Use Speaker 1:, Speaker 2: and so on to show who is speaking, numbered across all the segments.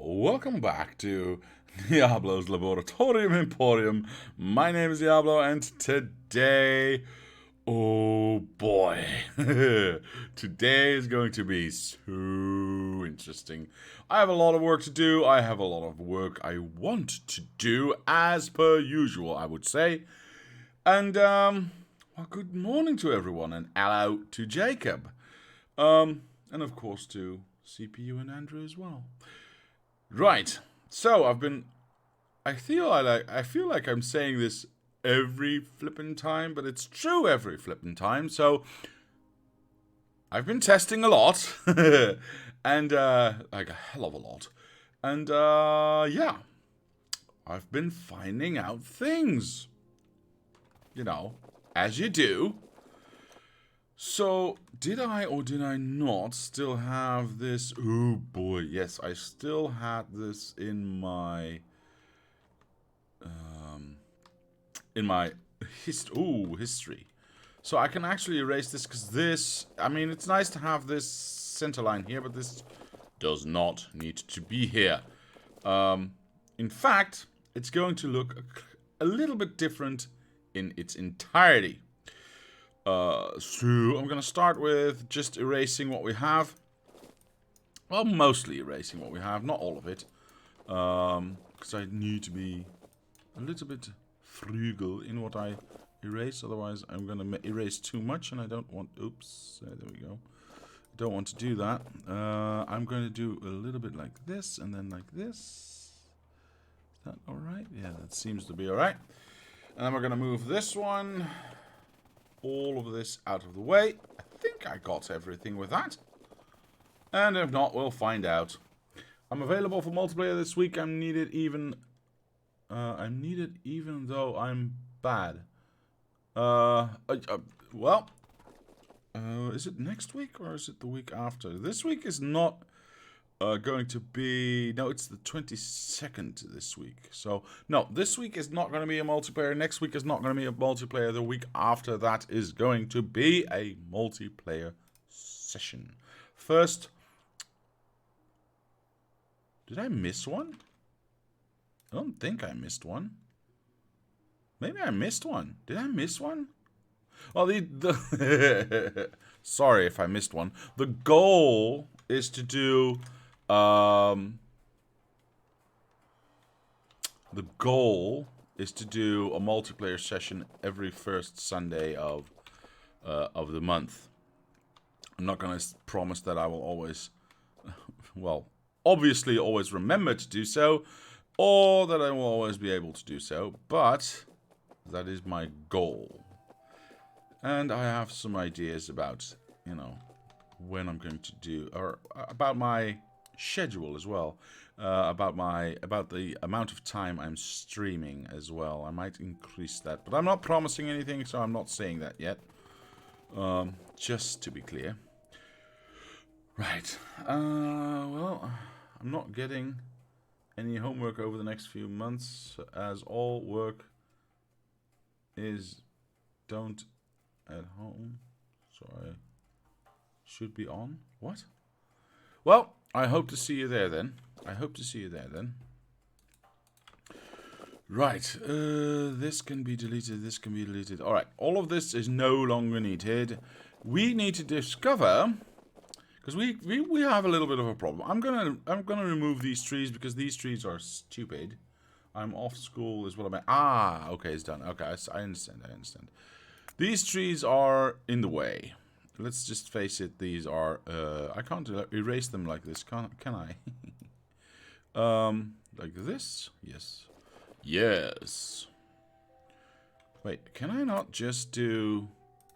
Speaker 1: welcome back to Diablo's Laboratorium Emporium. My name is Diablo, and today, oh boy, today is going to be so interesting. I have a lot of work to do. I have a lot of work I want to do, as per usual, I would say. And, well, good morning to everyone, and hello to Jacob. And of course to CPU and Andrew as well. Right. So I feel like I'm saying this every flippin' time, but it's true every flippin' time. So I've been testing a lot, and like a hell of a lot, and yeah, I've been finding out things. You know, as you do. So, did I or did I not still have this? Oh boy, yes, I still had this in my history. So I can actually erase this because this, I mean, it's nice to have this center line here, but this does not need to be here. In fact, it's going to look a little bit different in its entirety. So I'm going to start with just erasing what we have. Well, mostly erasing what we have, not all of it. Because I need to be a little bit frugal in what I erase. Otherwise, I'm going to erase too much, and I don't want... Oops, there we go. I don't want to do that. I'm going to do a little bit like this, and then like this. Is that alright? Yeah, that seems to be alright. And then we're going to move this one... all of this out of the way. I think I got everything with that. And if not, we'll find out. I'm available for multiplayer this week. I'm needed even though I'm bad. Is it next week or is it the week after? This week is not going to be... No, it's the 22nd this week. So, no, this week is not going to be a multiplayer. Next week is not going to be a multiplayer. The week after that is going to be a multiplayer session. First... Did I miss one? I don't think I missed one. Maybe I missed one. Did I miss one? Well, sorry if I missed one. The goal is to do... the goal is to do a multiplayer session every first Sunday of the month. I'm not going to promise that I will always, well, obviously always remember to do so, or that I will always be able to do so, but that is my goal. And I have some ideas about, you know, when I'm going to do, or about my schedule as well, about the amount of time I'm streaming as well. I might increase that, but I'm not promising anything, so I'm not saying that yet. Just to be clear. Right. Well, I'm not getting any homework over the next few months, as all work is don't at home. So I should be on. What? Well, I hope to see you there then. Right. This can be deleted. This can be deleted. All right. All of this is no longer needed. We need to discover, because we have a little bit of a problem. I'm gonna remove these trees because these trees are stupid. I'm off school is what I'm at. Ah, okay, it's done. Okay, I understand. These trees are in the way. Let's just face it, these are, I can't erase them like this, can I? Like this? Yes. Yes. Wait, can I not just do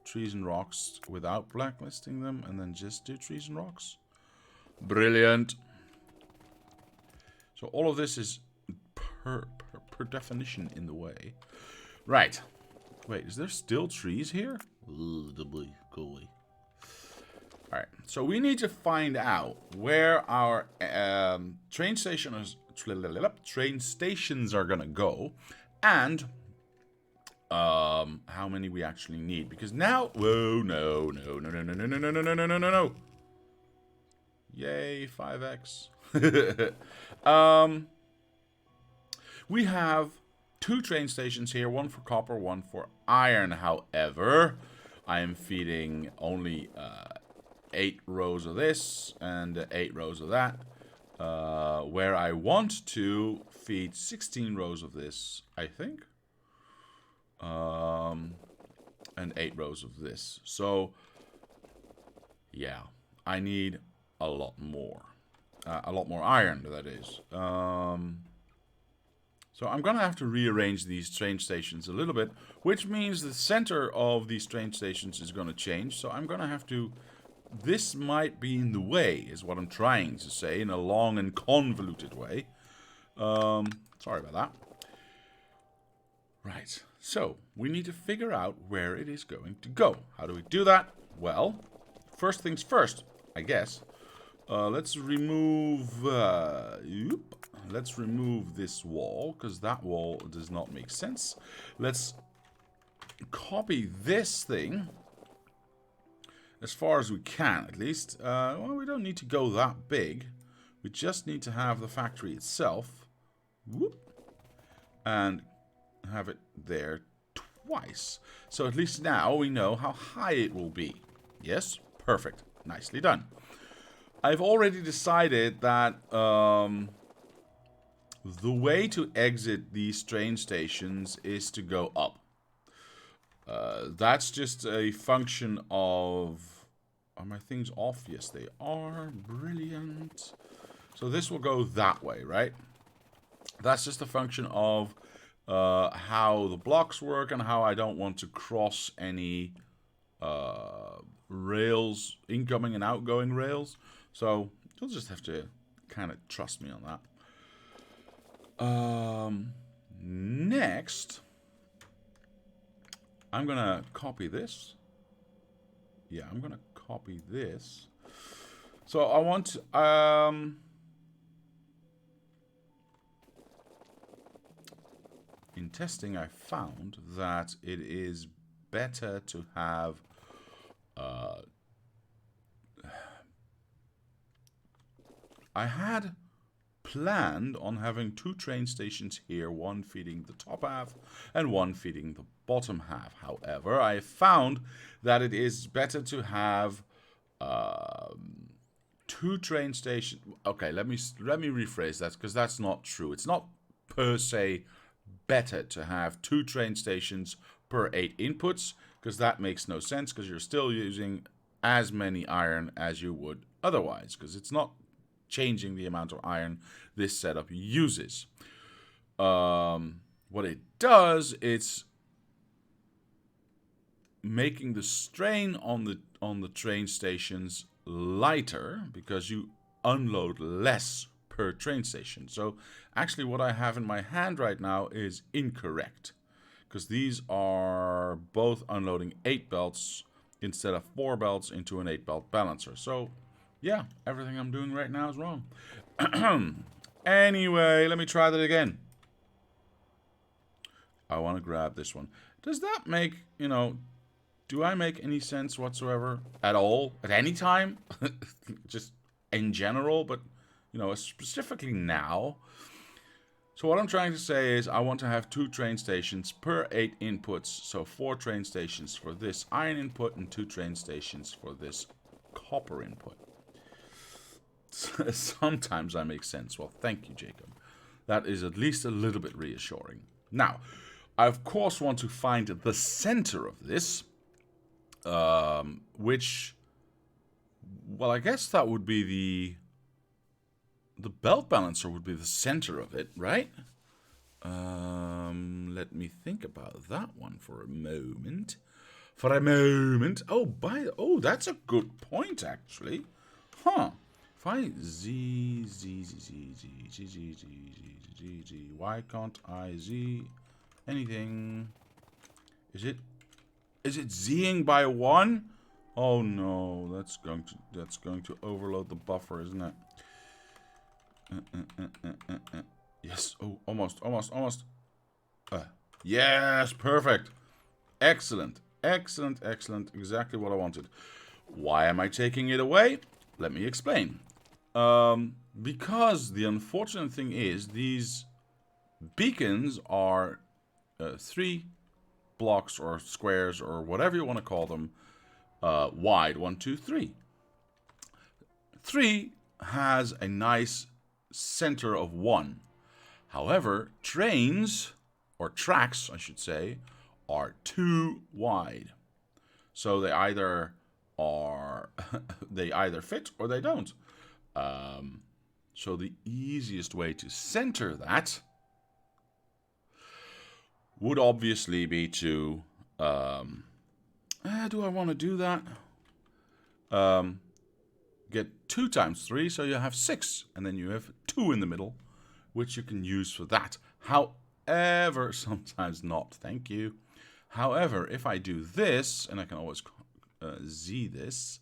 Speaker 1: trees and rocks without blacklisting them, and then just do trees and rocks? Brilliant. So all of this is per definition in the way. Right. Wait, is there still trees here? Ooh, golly. Alright, so we need to find out where our train stations are gonna go, and how many we actually need. Because now, whoa, no. Yay, 5x. We have 2 train stations here, one for copper, one for iron. However, I am feeding only 8 rows of this and 8 rows of that. Where I want to feed 16 rows of this, I think. And 8 rows of this. So, yeah, I need a lot more. A lot more iron, that is. So I'm going to have to rearrange these train stations a little bit, which means the center of these train stations is going to change. So I'm going to have to... This might be in the way, is what I'm trying to say, in a long and convoluted way. Sorry about that. Right, so we need to figure out where it is going to go. How do we do that? Well, first things first, I guess. Let's remove... let's remove this wall, because that wall does not make sense. Let's copy this thing, as far as we can, at least. Well, we don't need to go that big. We just need to have the factory itself. Whoop. And have it there twice. So at least now we know how high it will be. Yes? Perfect. Nicely done. I've already decided that the way to exit these train stations is to go up. That's just a function of... Are my things off? Yes, they are. Brilliant. So this will go that way, right? That's just a function of how the blocks work and how I don't want to cross any rails, incoming and outgoing rails. So you'll just have to kind of trust me on that. Next, I'm going to copy this. Yeah, I'm going to copy this. So I want... in testing, I found that it is better to have... I had planned on having 2 train stations here, one feeding the top half and one feeding the bottom half. However, I found that it is better to have 2 train stations. Okay, let me rephrase that, because that's not true. It's not per se better to have 2 train stations per 8 inputs, because that makes no sense, because you're still using as many iron as you would otherwise, because it's not changing the amount of iron this setup uses. What it does, it's making the strain on the train stations lighter, because you unload less per train station. So actually what I have in my hand right now is incorrect, because these are both unloading 8 belts instead of 4 belts into an 8 belt balancer. So yeah, everything I'm doing right now is wrong. Anyway, let me try that again. I want to grab this one. Does that make, do I make any sense whatsoever at all? At any time? Just in general, but, specifically now. So what I'm trying to say is I want to have 2 train stations per 8 inputs. So 4 train stations for this iron input and 2 train stations for this copper input. Sometimes I make sense. Well, thank you, Jacob. That is at least a little bit reassuring. Now, I of course want to find the center of this, which, well, I guess that would be the belt balancer would be the center of it, right? Let me think about that one for a moment. Oh, that's a good point, actually. Huh. If I Z, why can't I Z anything? Is it Zing by 1? Oh no, that's going to overload the buffer, isn't it? Yes. Oh, almost. Yes, perfect. Excellent. Exactly what I wanted. Why am I taking it away? Let me explain. because the unfortunate thing is these beacons are 3 blocks or squares or whatever you want to call them wide. 1, 2, 3. 3 has a nice center of 1. However, trains, or tracks, I should say, are too wide. So they either are they either fit or they don't. So the easiest way to center that would obviously be to do I want to do that? Get 2 times 3, so you have 6, and then you have 2 in the middle, which you can use for that. However, sometimes not. Thank you. However, if I do this, and I can always Z this,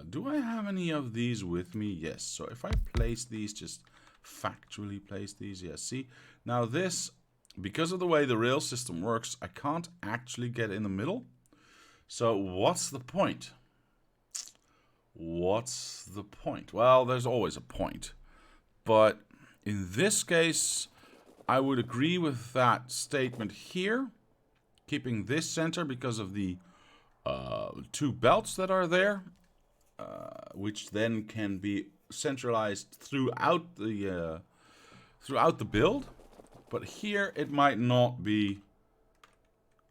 Speaker 1: do I have any of these with me? Yes. So if I place these, just factually place these, yes. See, now this, because of the way the rail system works, I can't actually get in the middle. So what's the point? What's the point? Well, there's always a point. But in this case, I would agree with that statement here. Keeping this center because of the 2 belts that are there, which then can be centralized throughout the build. But here it might not be.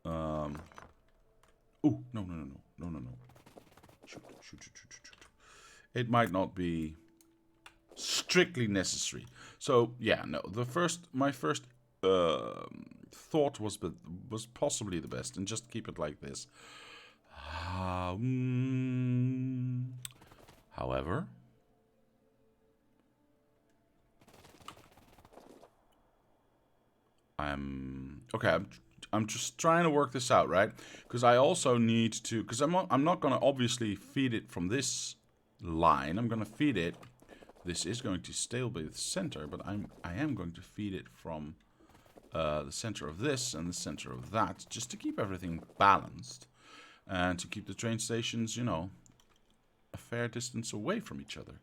Speaker 1: Oh, no. Shoot. It might not be strictly necessary. So yeah, no. My first thought was possibly the best, and just keep it like this. However, I'm just trying to work this out, right? Because I also need to, because I'm not going to obviously feed it from this line. I'm going to feed it. This is going to still be the center, but I am going to feed it from the center of this and the center of that, just to keep everything balanced and to keep the train stations, you know, a fair distance away from each other.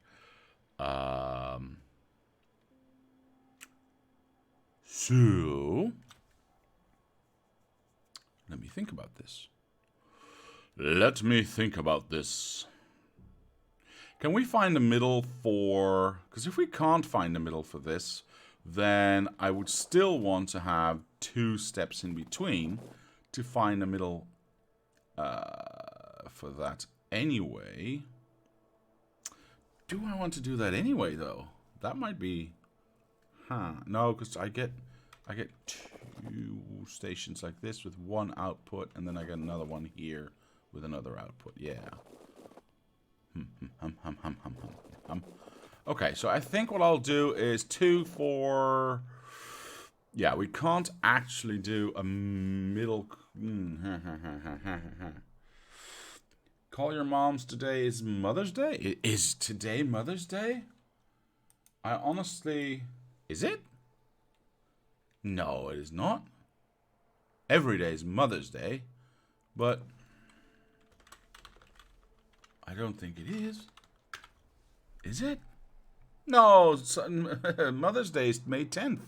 Speaker 1: So let me think about this. Can we find a middle for... Because if we can't find a middle for this, then I would still want to have 2 steps in between to find a middle for that anyway. Do I want to do that anyway, though? That might be... No, because I get 2 stations like this with 1 output, and then I get another one here with another output. Yeah. Okay, so I think what I'll do is 2 for... Yeah, we can't actually do a middle... Call your moms, today is Mother's Day? Is today Mother's Day? I honestly... Is it? No, it is not. Every day is Mother's Day, but I don't think it is. Is it? No, Mother's Day is May 10th.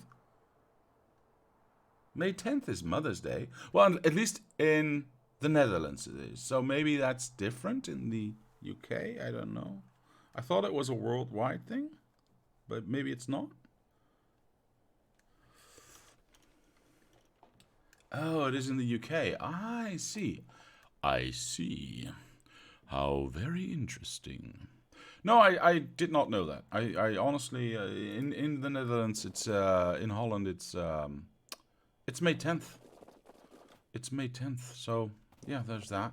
Speaker 1: May 10th is Mother's Day. Well, at least in the Netherlands it is. So maybe that's different in the UK. I don't know. I thought it was a worldwide thing, but maybe it's not. Oh, it is in the UK. I see. I see. How very interesting. No, I did not know that. I honestly, in the Netherlands, it's in Holland, it's May 10th. It's May 10th. So yeah, there's that.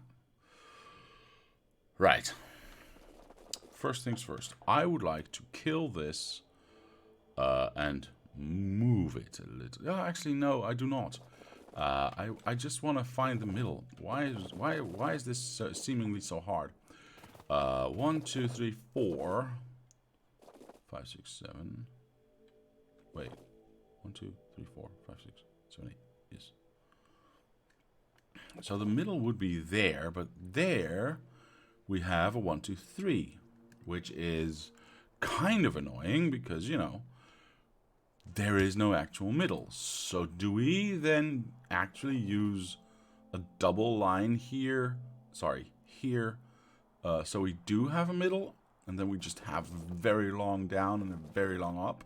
Speaker 1: Right. First things first. I would like to kill this and move it a little. Actually, no, I do not. I just want to find the middle. Why is this seemingly so hard? 1, 2, 3, 4, 5, 6, 7. Wait. 1, 2, 3, 4, 5, 6, 7, 8. Yes. So the middle would be there, but there we have a 1, 2, 3, which is kind of annoying because, you know, there is no actual middle. So do we then actually use a double line here? Sorry, here. So we do have a middle, and then we just have very long down and a very long up.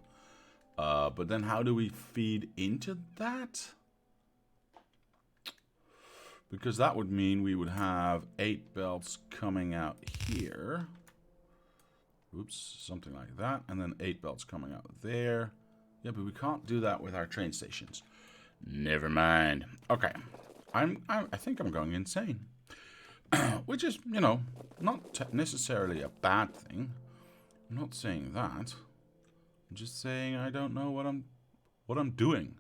Speaker 1: But then how do we feed into that? Because that would mean we would have 8 belts coming out here. Oops, something like that. And then 8 belts coming out there. Yeah, but we can't do that with our train stations. Never mind. Okay. I think I'm going insane. Which is, you know, not necessarily a bad thing. I'm not saying that. I'm just saying I don't know what I'm doing.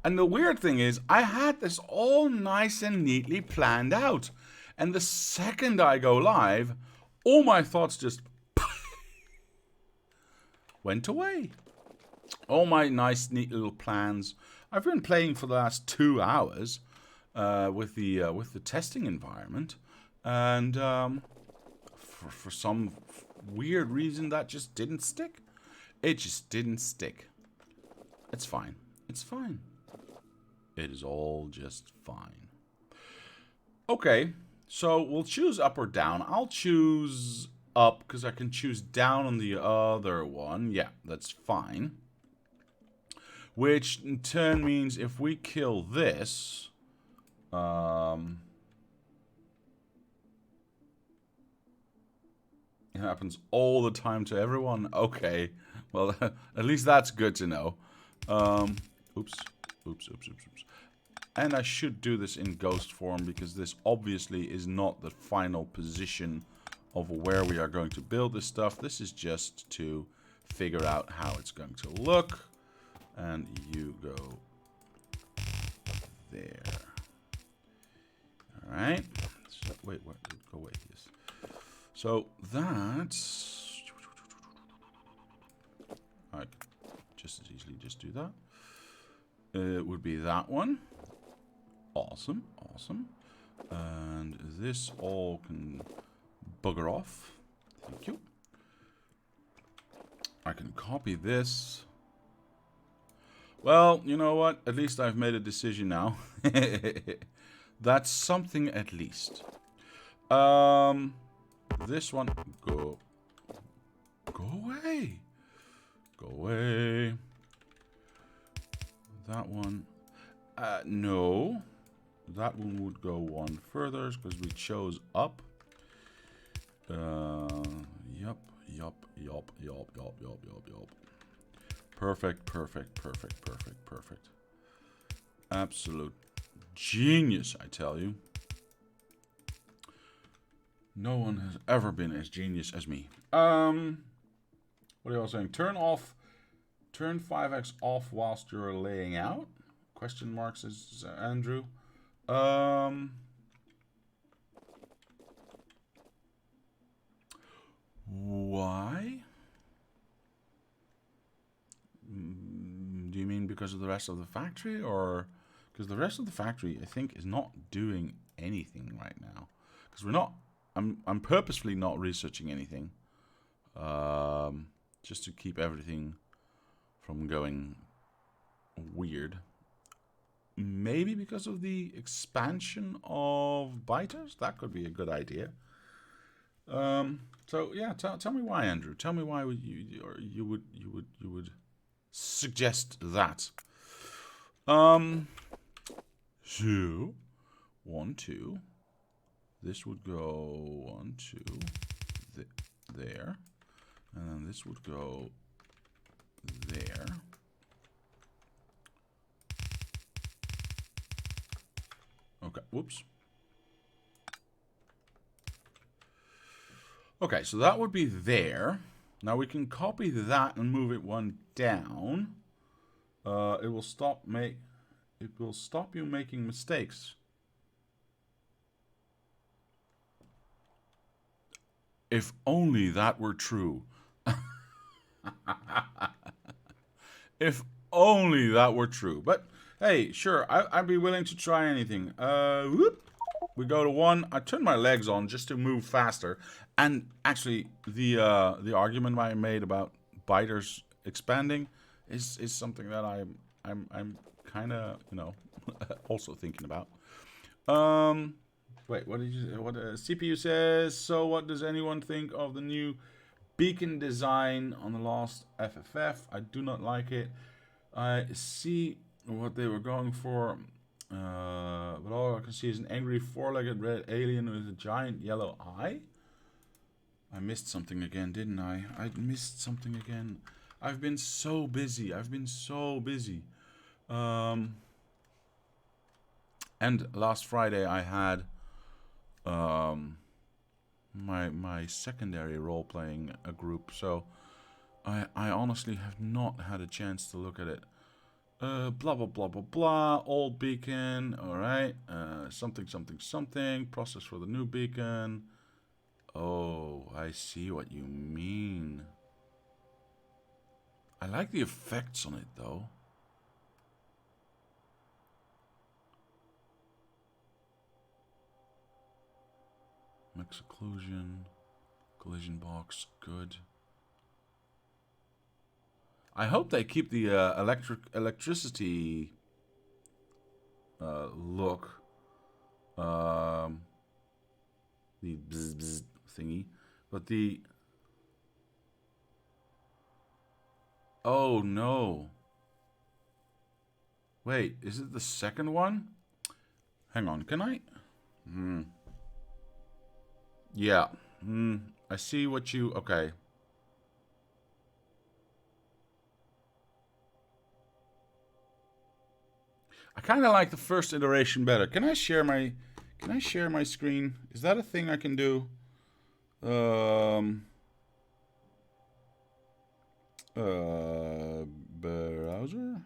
Speaker 1: And the weird thing is, I had this all nice and neatly planned out. And the second I go live, all my thoughts just went away. All my nice, neat little plans. I've been playing for the last 2 hours with the testing environment. And for some weird reason, that just didn't stick. It just didn't stick. It's fine. It's fine. It is all just fine. Okay, so we'll choose up or down. I'll choose up because I can choose down on the other one. Yeah, that's fine. Which in turn means if we kill this, it happens all the time to everyone. Okay, well, at least that's good to know. Oops. And I should do this in ghost form because this obviously is not the final position of where we are going to build this stuff. This is just to figure out how it's going to look. And you go there. Alright. So, wait, go away. Yes. So that's... I could just as easily just do that. It would be that one. Awesome. And this all can bugger off. Thank you. I can copy this. Well, you know what? At least I've made a decision now. That's something at least. This one, go away. Go away. That one, no. That one would go one further because we chose up. Yup. Perfect. Absolute genius, I tell you. No one has ever been as genius as me. What are you all saying? Turn 5x off whilst you're laying out? Question mark, says Andrew. Why? Do you mean because of the rest of the factory, or because the rest of the factory I think is not doing anything right now? Because we're not. I'm purposefully not researching anything, just to keep everything from going weird. Maybe because of the expansion of biters, that could be a good idea. So yeah, tell me why, Andrew. Tell me why you would suggest that. So 1, 2. This would go 1, 2 there, and then this would go there. Okay, whoops. Okay, so that would be there. Now we can copy that and move it one down. It will stop you making mistakes. If only that were true. If only that were true. But hey, sure, I'd be willing to try anything. Whoop. We go to 1. I turn my legs on just to move faster. And actually, the argument I made about biters expanding is something that I'm kind of, you know, also thinking about. Wait, what did you? What CPU says? So, what does anyone think of the new beacon design on the last FFF? I do not like it. I see what they were going for, but all I can see is an angry four-legged red alien with a giant yellow eye. I missed something again, didn't I? I missed something again. I've been so busy. And last Friday I had my secondary role-playing group, so I honestly have not had a chance to look at it. Blah blah blah blah blah. Old beacon. All right. Something something something. Process for the new beacon. Oh, I see what you mean. I like the effects on it though. Max occlusion, collision box, good. I hope they keep the electricity look. The bzz bzz thingy, but the oh no. Wait, is it the second one? Hang on, can I? Yeah. I see what you... Okay. I kind of like the first iteration better. Can I share my screen? Is that a thing I can do? Browser?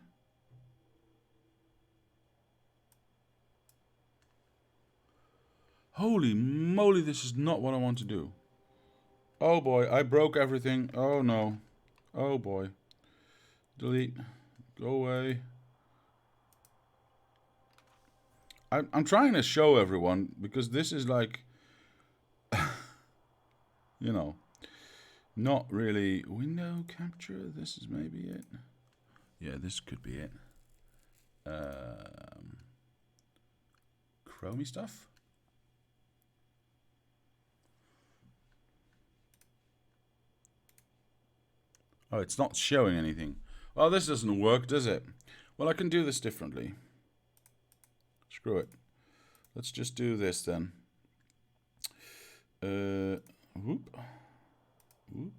Speaker 1: Holy moly, this is not what I want to do. Oh boy, I broke everything. Oh no. Oh boy. Delete. Go away. I'm trying to show everyone because this is like, you know, not really window capture. This is maybe it. Yeah, this could be it. Chromey stuff. Oh, it's not showing anything. Well, this doesn't work, does it? Well, I can do this differently. Screw it. Let's just do this then. Whoop. Whoop.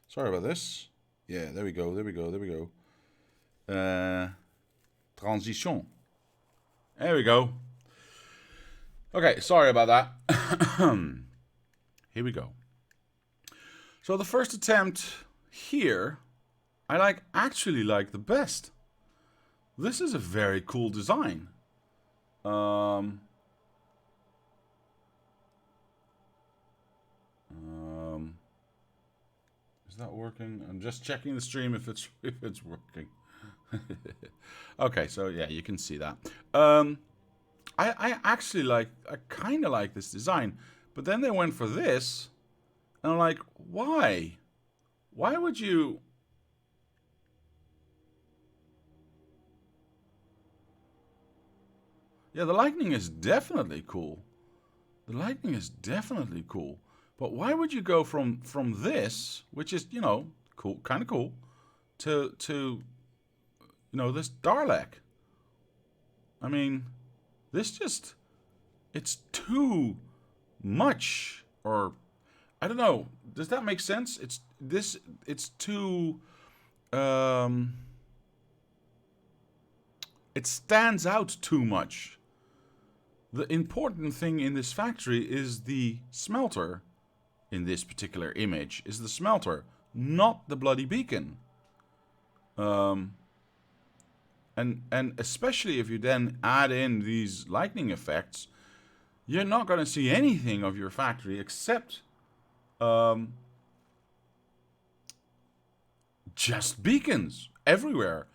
Speaker 1: Sorry about this. Yeah, there we go, there we go, there we go. Transition. There we go. Okay, sorry about that. Here we go. So the first attempt here, I actually like the best. This is a very cool design. Is that working? I'm just checking the stream if it's working. Okay, so yeah, you can see that. I actually I kind of like this design, but then they went for this, and I'm like, why? Why would you? Yeah, the lightning is definitely cool. The lightning is definitely cool. But why would you go from this, which is, you know, cool, kind of cool, to you know, this Darlek? I mean, this just, it's too much, or I don't know. Does that make sense? It's too it stands out too much. The important thing in this factory is the smelter. In this particular image, is the smelter, not the bloody beacon. And especially if you then add in these lightning effects, you're not going to see anything of your factory except just beacons everywhere.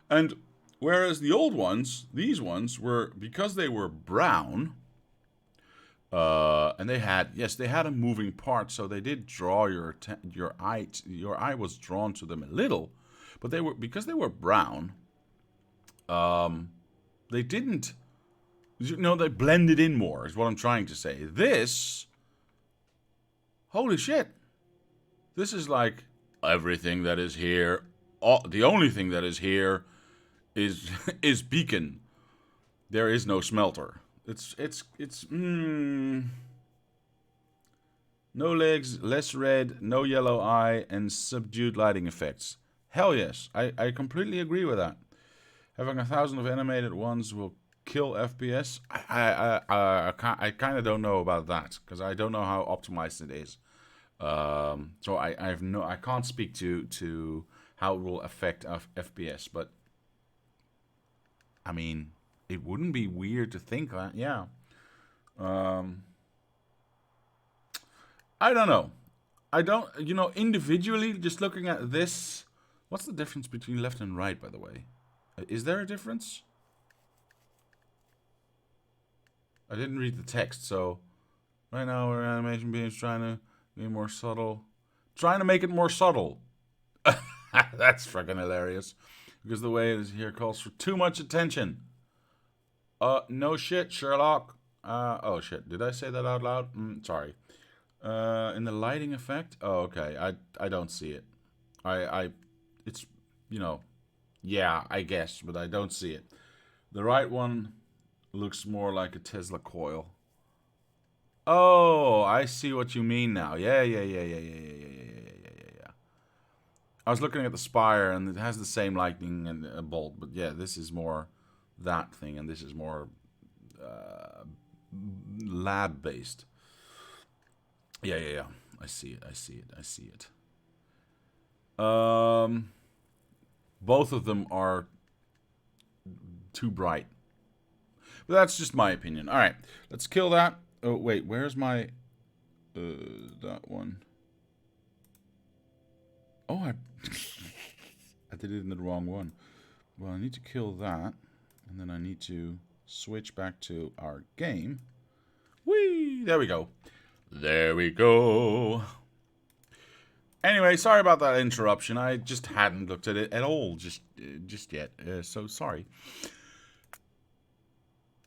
Speaker 1: And Whereas the old ones, these ones, were, because they were brown, and they had, yes, they had a moving part, so they did draw your eye. Your eye was drawn to them a little, but they were, because they were brown. They didn't, they blended in more. Is what I'm trying to say. This, holy shit, this is like everything that is here. The only thing that is here is is beacon. There is no smelter. It's no legs, less red, no yellow eye, and subdued lighting effects. Hell yes, I completely agree with that. Having 1,000 of animated ones will kill FPS. I kind of don't know about that because I don't know how optimized it is. So I can't speak to how it will affect FPS, but I mean, it wouldn't be weird to think that, yeah. I don't know. I don't, individually, just looking at this, what's the difference between left and right, by the way? Is there a difference? I didn't read the text, so right now our animation being trying to be more subtle. Trying to make it more subtle. That's freaking hilarious. Because the way it is here calls for too much attention. No shit, Sherlock. Oh shit, did I say that out loud? Sorry. In the lighting effect? Oh, okay. I don't see it. It's, yeah, I guess, but I don't see it. The right one looks more like a Tesla coil. Oh, I see what you mean now. Yeah. I was looking at the spire, and it has the same lightning and a bolt, but yeah, this is more that thing, and this is more lab-based. Yeah. I see it. Both of them are too bright. But that's just my opinion. All right, let's kill that. Oh, wait, where's my... that one. Oh, I did it in the wrong one. Well, I need to kill that. And then I need to switch back to our game. Whee! There we go. There we go. Anyway, sorry about that interruption. I just hadn't looked at it at all just yet. So sorry.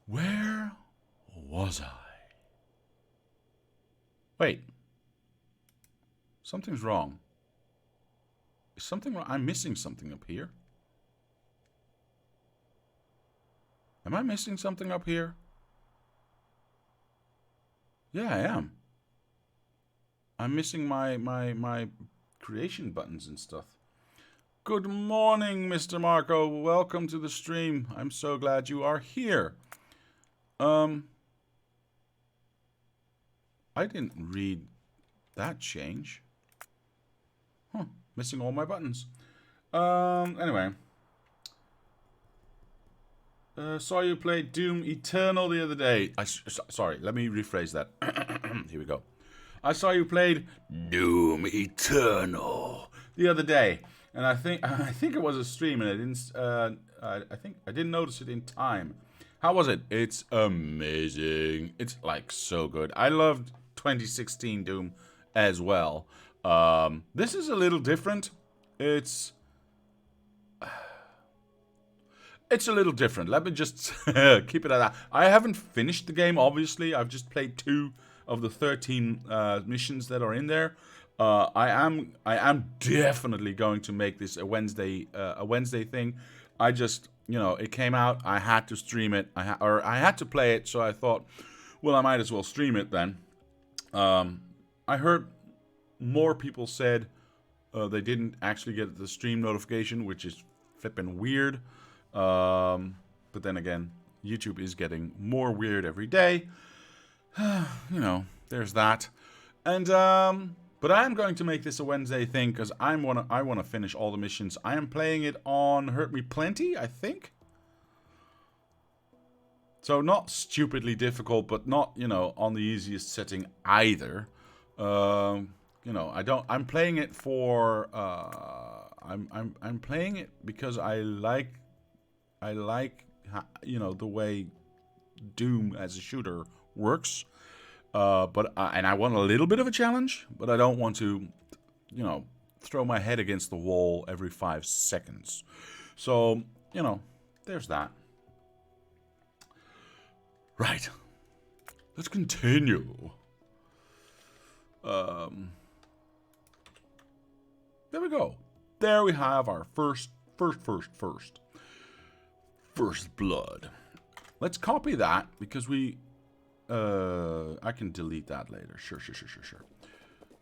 Speaker 1: Where was I? Wait. Something's wrong. Is something wrong? I'm missing something up here. Am I missing something up here? Yeah, I am. I'm missing my creation buttons and stuff. Good morning, Mr. Marco. Welcome to the stream. I'm so glad you are here. I didn't read that change. Huh, missing all my buttons. Anyway. Saw you play Doom Eternal the other day. Sorry, let me rephrase that. Here we go. I saw you played Doom Eternal the other day, and I think it was a stream, and I didn't notice it in time. How was it? It's amazing. It's like so good. I loved 2016 Doom as well. This is a little different. It's a little different. Let me just keep it at that. I haven't finished the game, obviously. I've just played 2 of the 13 missions that are in there. I am definitely going to make this a Wednesday thing. I just, it came out. I had to stream it. I had to play it, so I thought, well, I might as well stream it then. I heard more people said they didn't actually get the stream notification, which is flippin' weird. But then again, YouTube is getting more weird every day. There's that. And but I am going to make this a Wednesday thing because I want to finish all the missions. I am playing it on Hurt Me Plenty, I think. So not stupidly difficult, but not, on the easiest setting either. I'm playing it for I'm playing it because I like I like, the way Doom as a shooter works. And I want a little bit of a challenge, but I don't want to, throw my head against the wall every 5 seconds. So, there's that. Right. Let's continue. There we go. There we have our first blood. Let's copy that because I can delete that later. Sure.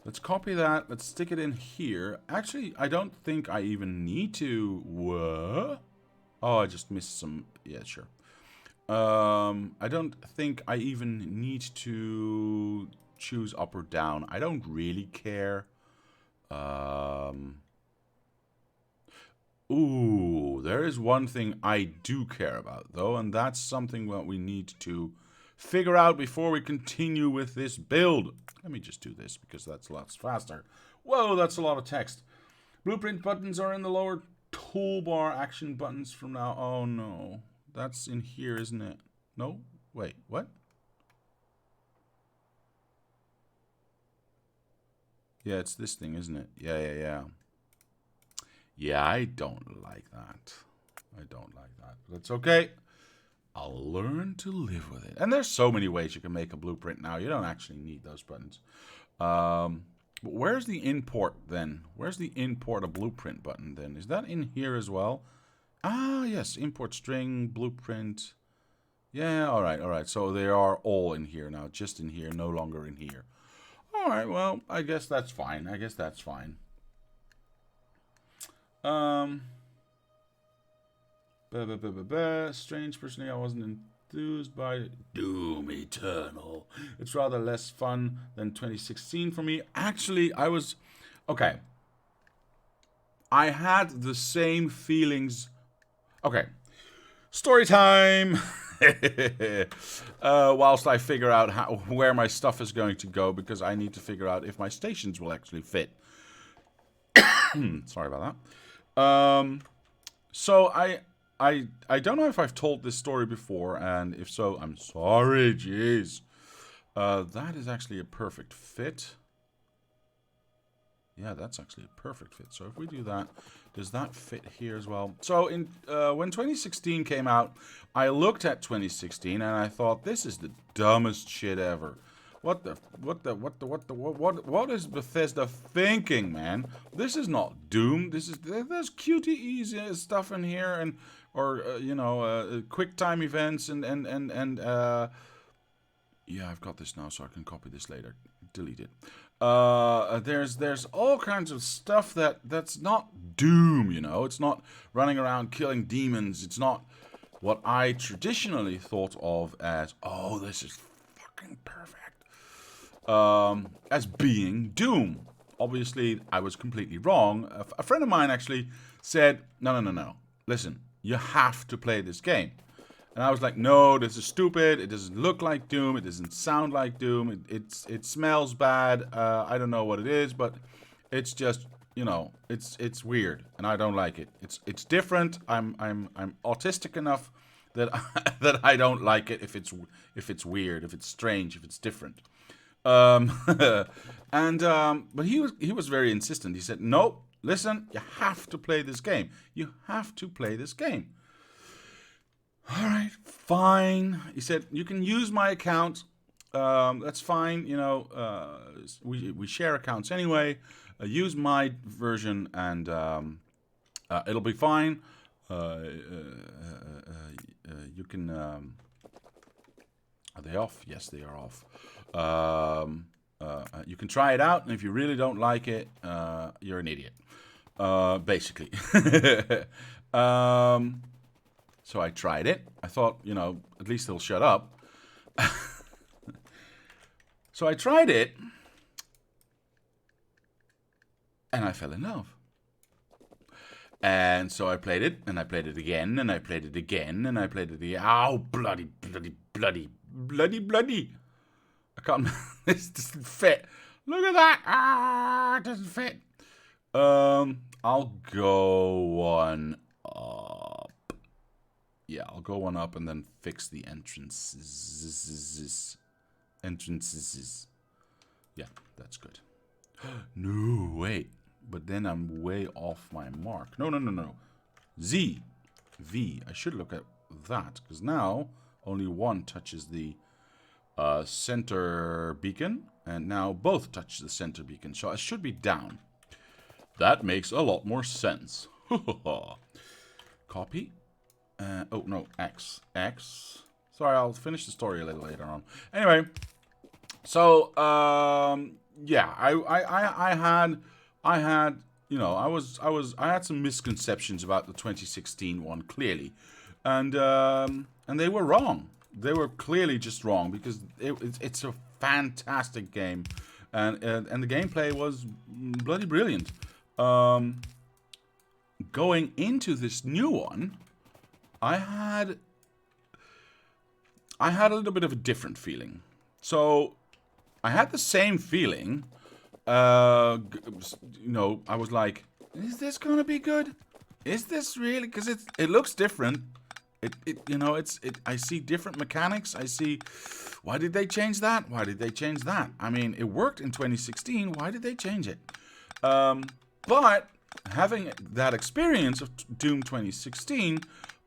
Speaker 1: Let's copy that. Let's stick it in here. Actually, I don't think I even need to... What? Oh, I just missed some... Yeah, sure. I don't think I even need to choose up or down. I don't really care. Ooh, there is one thing I do care about, though, and that's something that we need to figure out before we continue with this build. Let me just do this, because that's lots faster. Whoa, that's a lot of text. Blueprint buttons are in the lower toolbar. Action buttons from now. Oh, no. That's in here, isn't it? No? Wait, what? Yeah, it's this thing, isn't it? Yeah. Yeah, I don't like that. But it's okay. I'll learn to live with it. And there's so many ways you can make a blueprint now. You don't actually need those buttons. But where's the import then? Where's the import a blueprint button then? Is that in here as well? Ah, yes. Import string, blueprint. Yeah, all right. So they are all in here now. Just in here, no longer in here. All right, well, I guess that's fine. Strange personally, I wasn't enthused by Doom Eternal. It's rather less fun than 2016 for me. Actually, I was... Okay. I had the same feelings... Okay. Story time! Whilst I figure out where my stuff is going to go, because I need to figure out if my stations will actually fit. Sorry about that. So I don't know if I've told this story before, and if so, I'm sorry. Jeez. That is actually a perfect fit. Yeah, that's actually a perfect fit. So if we do that, does that fit here as well? So in when 2016 came out, I looked at 2016 and I thought, this is the dumbest shit ever. What is Bethesda thinking, man? This is not Doom. There's QTE stuff in here, and quick time events and yeah, I've got this now, so I can copy this later. Delete it. There's all kinds of stuff that's not Doom, It's not running around killing demons. It's not what I traditionally thought of as, oh, this is fucking perfect. As being Doom. Obviously, I was completely wrong. A friend of mine actually said, no. Listen, you have to play this game. And I was like, no, this is stupid. It doesn't look like Doom. It doesn't sound like Doom. It smells bad. I don't know what it is, but it's just, it's weird, and I don't like it. It's different. I'm autistic enough that that I don't like it if it's weird, if it's strange, if it's different. But he was very insistent. He said, no, listen, you have to play this game. You have to play this game. All right, fine. He said, you can use my account. That's fine. We share accounts anyway. Use my version, and it'll be fine. You can... Are they off? Yes, they are off. You can try it out, and if you really don't like it, you're an idiot. Basically. So I tried it. I thought, at least he'll shut up. So I tried it, and I fell in love. And so I played it, and I played it again, and I played it again, and I played it again. Ow, bloody. I can't, this doesn't fit. Look at that. It doesn't fit. I'll go one up. Yeah, I'll go one up and then fix the entrances. Entrances. Yeah, that's good. No, wait. But then I'm way off my mark. No. Z. V. I should look at that. Because now only one touches the center beacon. And now both touch the center beacon. So I should be down. That makes a lot more sense. Copy. Oh, no. X. X. Sorry, I'll finish the story a little later on. Anyway. So, yeah, I had, you know, I had some misconceptions about the 2016 one, clearly. And they were wrong. They were clearly just wrong, because it's a fantastic game. And the gameplay was bloody brilliant. Going into this new one, I had a little bit of a different feeling. So, I had the same feeling. You know, I was like, is this gonna be good? Is this really? Because it looks different. You know, I see different mechanics. I see, why did they change that? Why did they change that? I mean, it worked in 2016. Why did they change it? But having that experience of Doom 2016,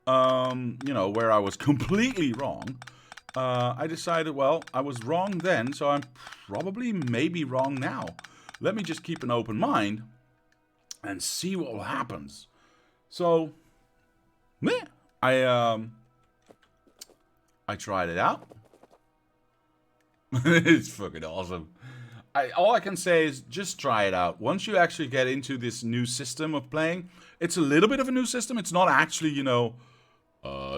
Speaker 1: you know, where I was completely wrong, I decided, well, I was wrong then, so I'm probably maybe wrong now. Let me just keep an open mind and see what happens. So, meh. I tried it out. It's fucking awesome. All I can say is just try it out. Once you actually get into this new system of playing, it's a little bit of a new system. It's not actually, you know,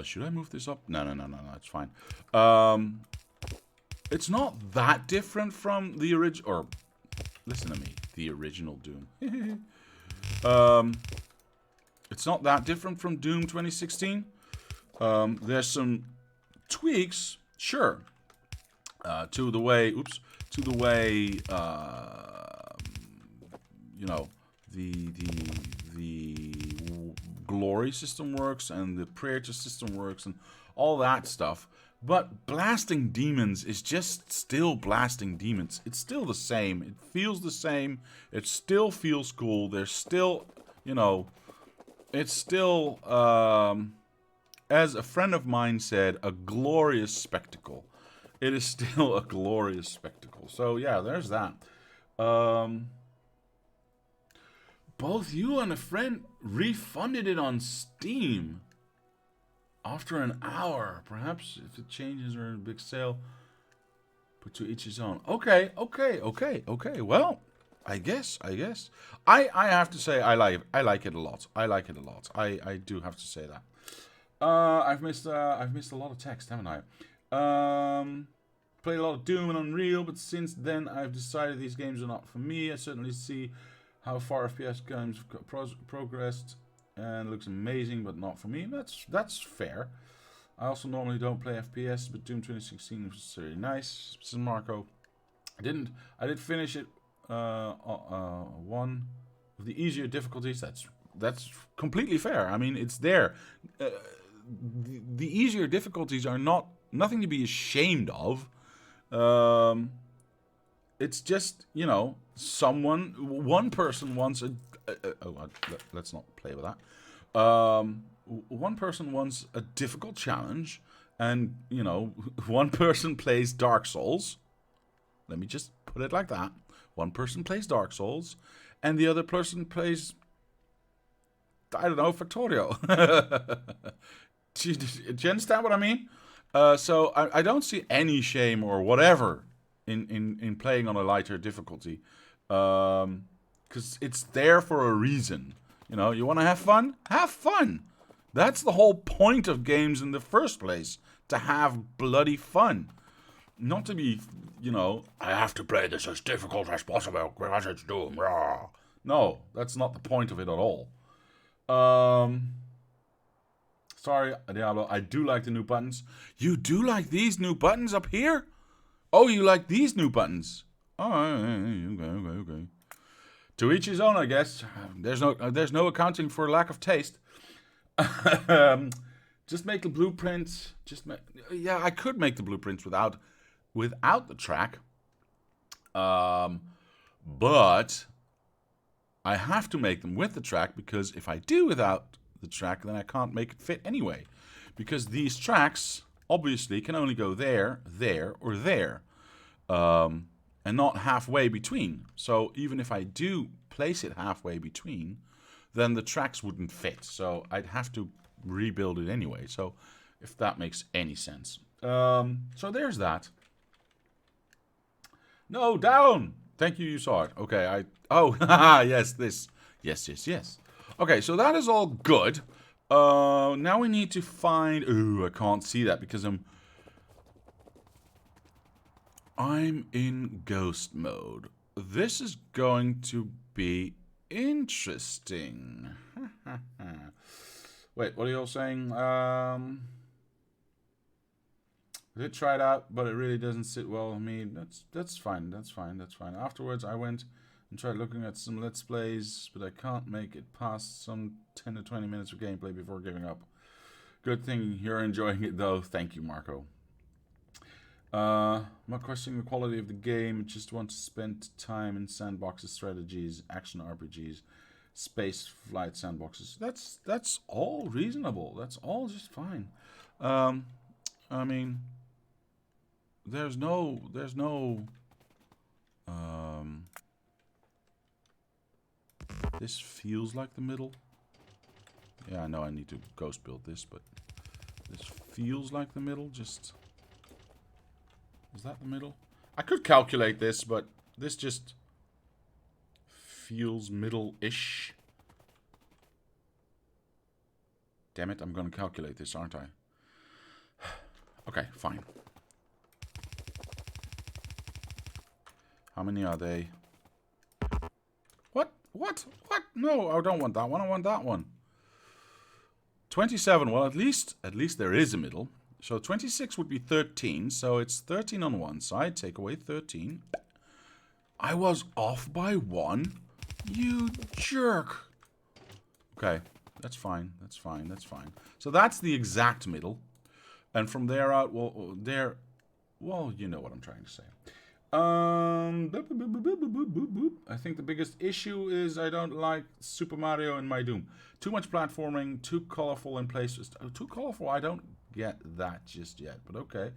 Speaker 1: should I move this up? No, it's fine. It's not that different from the original, or listen to me, the original Doom. It's not that different from Doom 2016. There's some tweaks, sure, to the way, you know, the glory system works and the prayer system works and all that stuff. But blasting demons is just still blasting demons. It's still the same. It feels the same. It still feels cool. There's still, you know, it's still, as a friend of mine said, a glorious spectacle. It is still a glorious spectacle. So, yeah, there's that. Both you and a friend refunded it on Steam after an hour. Perhaps if the changes are in a big sale, but to each his own. Okay. Well, I guess. I have to say I like it a lot. I do have to say that. I've missed a lot of text, haven't I? Played a lot of Doom and Unreal, but since then I've decided these games are not for me. I certainly see how far FPS games have progressed and looks amazing, but not for me. That's fair. I also normally don't play FPS, but Doom 2016 was really nice. This is Marco. I did finish it. One of the easier difficulties. That's completely fair. I mean, it's there. The easier difficulties are nothing to be ashamed of. It's just, you know, one person wants let's not play with that. One person wants a difficult challenge, and, you know, one person plays Dark Souls. Let me just put it like that. One person plays Dark Souls, and the other person plays, I don't know, Factorio. Do you understand what I mean? So I don't see any shame or whatever in playing on a lighter difficulty. Because it's there for a reason. You know, you want to have fun? Have fun. That's the whole point of games in the first place. To have bloody fun. Not to be, you know, I have to play this as difficult as possible because it's Doom. Rah. No, that's not the point of it at all. Sorry, Diablo, I do like the new buttons. You do like these new buttons up here? Oh, you like these new buttons? Oh, okay. To each his own, I guess. There's no accounting for lack of taste. Just make the blueprint. Yeah, I could make the blueprints without the track. But I have to make them with the track, because if I do without the track, then I can't make it fit anyway. Because these tracks obviously can only go there, there, or there. And not halfway between. So even if I do place it halfway between, then the tracks wouldn't fit. So I'd have to rebuild it anyway. So if that makes any sense. So there's that. No, down! Thank you, you saw it. Okay, oh, yes, this. Yes. Okay, so that is all good. Now we need to find... Ooh, I can't see that because I'm in ghost mode. This is going to be interesting. Wait, what are you all saying? I did try it out, but it really doesn't sit well with me. That's fine. Afterwards, I went and tried looking at some Let's Plays, but I can't make it past some 10 to 20 minutes of gameplay before giving up. Good thing you're enjoying it, though. Thank you, Marco. Not questioning the quality of the game. Just want to spend time in sandboxes, strategies, action RPGs, space flight sandboxes. That's all reasonable. That's all just fine. I mean, there's no. This feels like the middle. Yeah, I know I need to ghost build this, but this feels like the middle. Just. Is that the middle? I could calculate this, but this just feels middle-ish. Damn it, I'm going to calculate this, aren't I? Okay, fine. How many are they? What? No, I don't want that one. I want that one. 27. Well, at least there is a middle. So 26 would be 13. So it's 13 on one side. Take away 13. I was off by 1. You jerk. Okay, that's fine. So that's the exact middle. And from there out, well, you know what I'm trying to say. I think the biggest issue is I don't like Super Mario and my Doom. Too much platforming, too colorful in places. Too colorful, I don't get that just yet, but okay.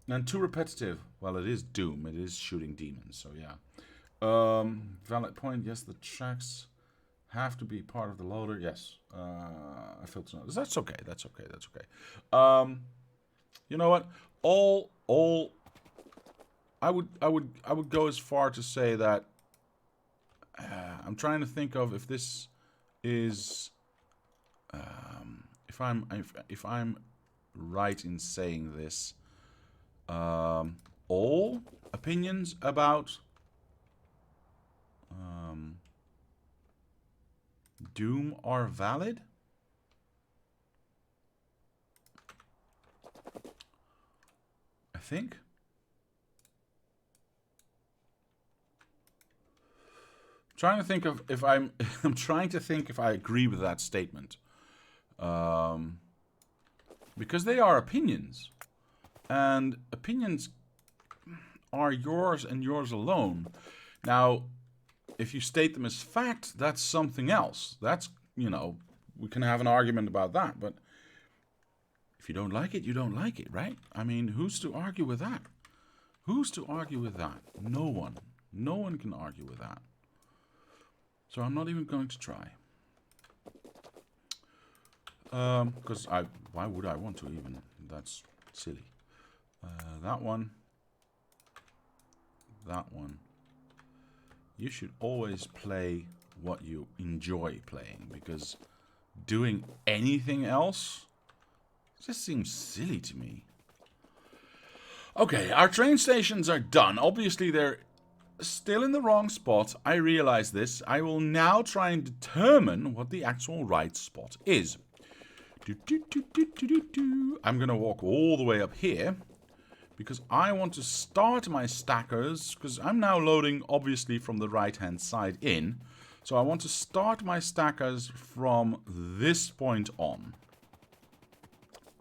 Speaker 1: And too repetitive. Well, it is Doom. It is shooting demons, so yeah. Valid point. Yes, the tracks have to be part of the loader. Yes. I failed to notice. That's okay. You know what? I would go as far to say that I'm trying to think of if this is if I'm right in saying this. All opinions about Doom are valid. I think. Trying to think of if I'm trying to think if I agree with that statement. Because they are opinions. And opinions are yours and yours alone. Now, if you state them as fact, that's something else. That's, you know, we can have an argument about that. But if you don't like it, you don't like it, right? I mean, who's to argue with that? Who's to argue with that? No one. No one can argue with that. So I'm not even going to try. Because why would I want to even? That's silly. That one. That one. You should always play what you enjoy playing, because doing anything else just seems silly to me. Okay, our train stations are done. Obviously, they're still in the wrong spot. I realize this. I will now try and determine what the actual right spot is. I'm going to walk all the way up here, because I want to start my stackers, because I'm now loading obviously from the right hand side in. So I want to start my stackers from this point on.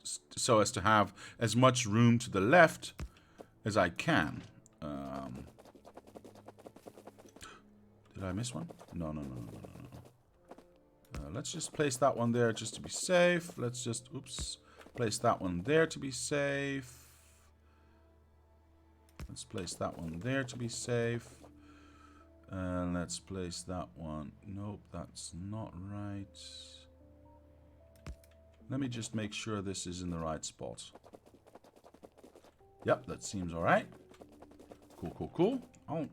Speaker 1: so as to have as much room to the left as I can. Did I miss one? No. Let's just place that one there just to be safe. Let's just, oops, place that one there to be safe. Let's place that one there to be safe. And let's place that one. Nope, that's not right. Let me just make sure this is in the right spot. Yep, that seems all right. Cool.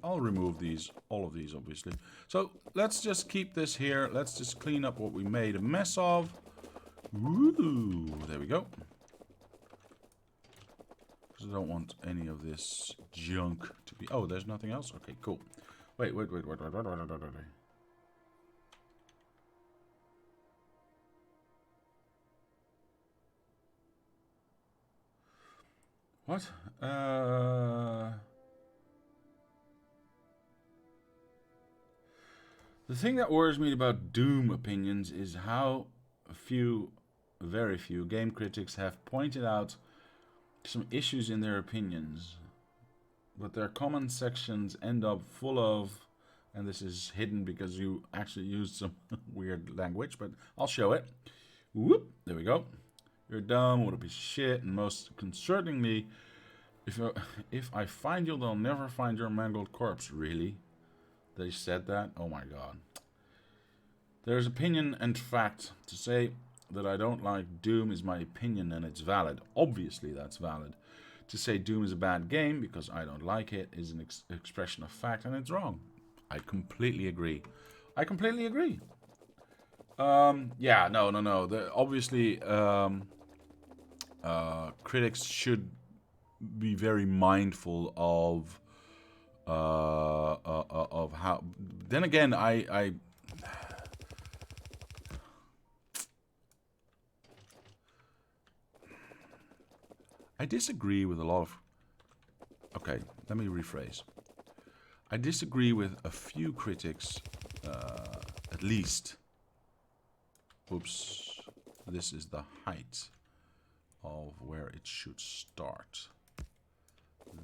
Speaker 1: I'll remove these, all of these, obviously. So let's just keep this here. Let's just clean up what we made a mess of. Ooh, there we go. Because I don't want any of this junk to be... Oh, there's nothing else? Okay, cool. Wait. What? The thing that worries me about Doom opinions is how very few game critics have pointed out some issues in their opinions. But their comment sections end up full of, and this is hidden because you actually used some weird language, but I'll show it. Whoop, there we go. You're dumb, what a piece of shit, and most concerningly, if I find you, they'll never find your mangled corpse. Really? They said that? Oh my god. There's opinion and fact. To say that I don't like Doom is my opinion and it's valid. Obviously that's valid. To say Doom is a bad game because I don't like it is an expression of fact and it's wrong. I completely agree. Yeah, no. Obviously, critics should be very mindful of how. Then again, I disagree with a lot of. Okay, let me rephrase. I disagree with a few critics, at least. Oops, this is the height of where it should start.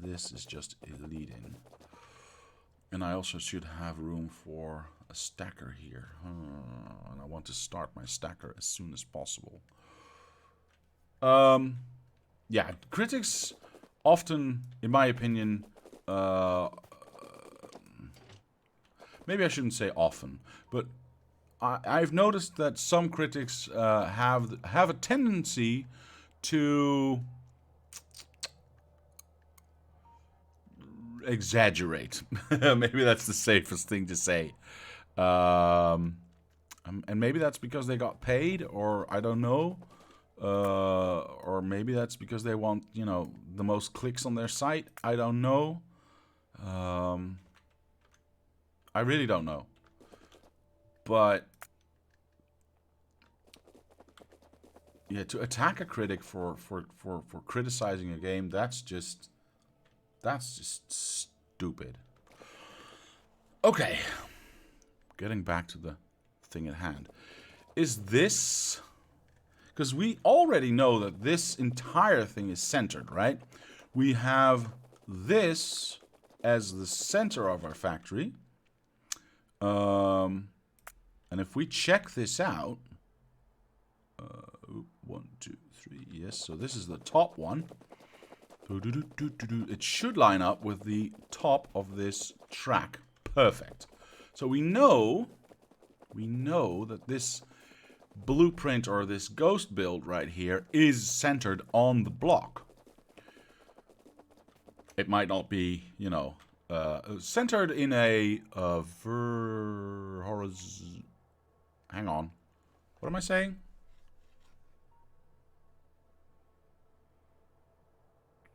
Speaker 1: This is just leading. And I also should have room for a stacker here. And I want to start my stacker as soon as possible. Yeah, critics often, in my opinion, maybe I shouldn't say often, but I've noticed that some critics have a tendency to exaggerate. Maybe that's the safest thing to say. And maybe that's because they got paid, or I don't know. Or maybe that's because they want, the most clicks on their site. I don't know. I really don't know. But yeah, to attack a critic for criticizing a game, that's just stupid. Okay. Getting back to the thing at hand. Is this... Because we already know that this entire thing is centered, right? We have this as the center of our factory. And if we check this out... 1, 2, 3, yes. So this is the top one. It should line up with the top of this track. Perfect. So we know that this blueprint or this ghost build right here is centered on the block. It might not be, centered in a hang on. What am I saying?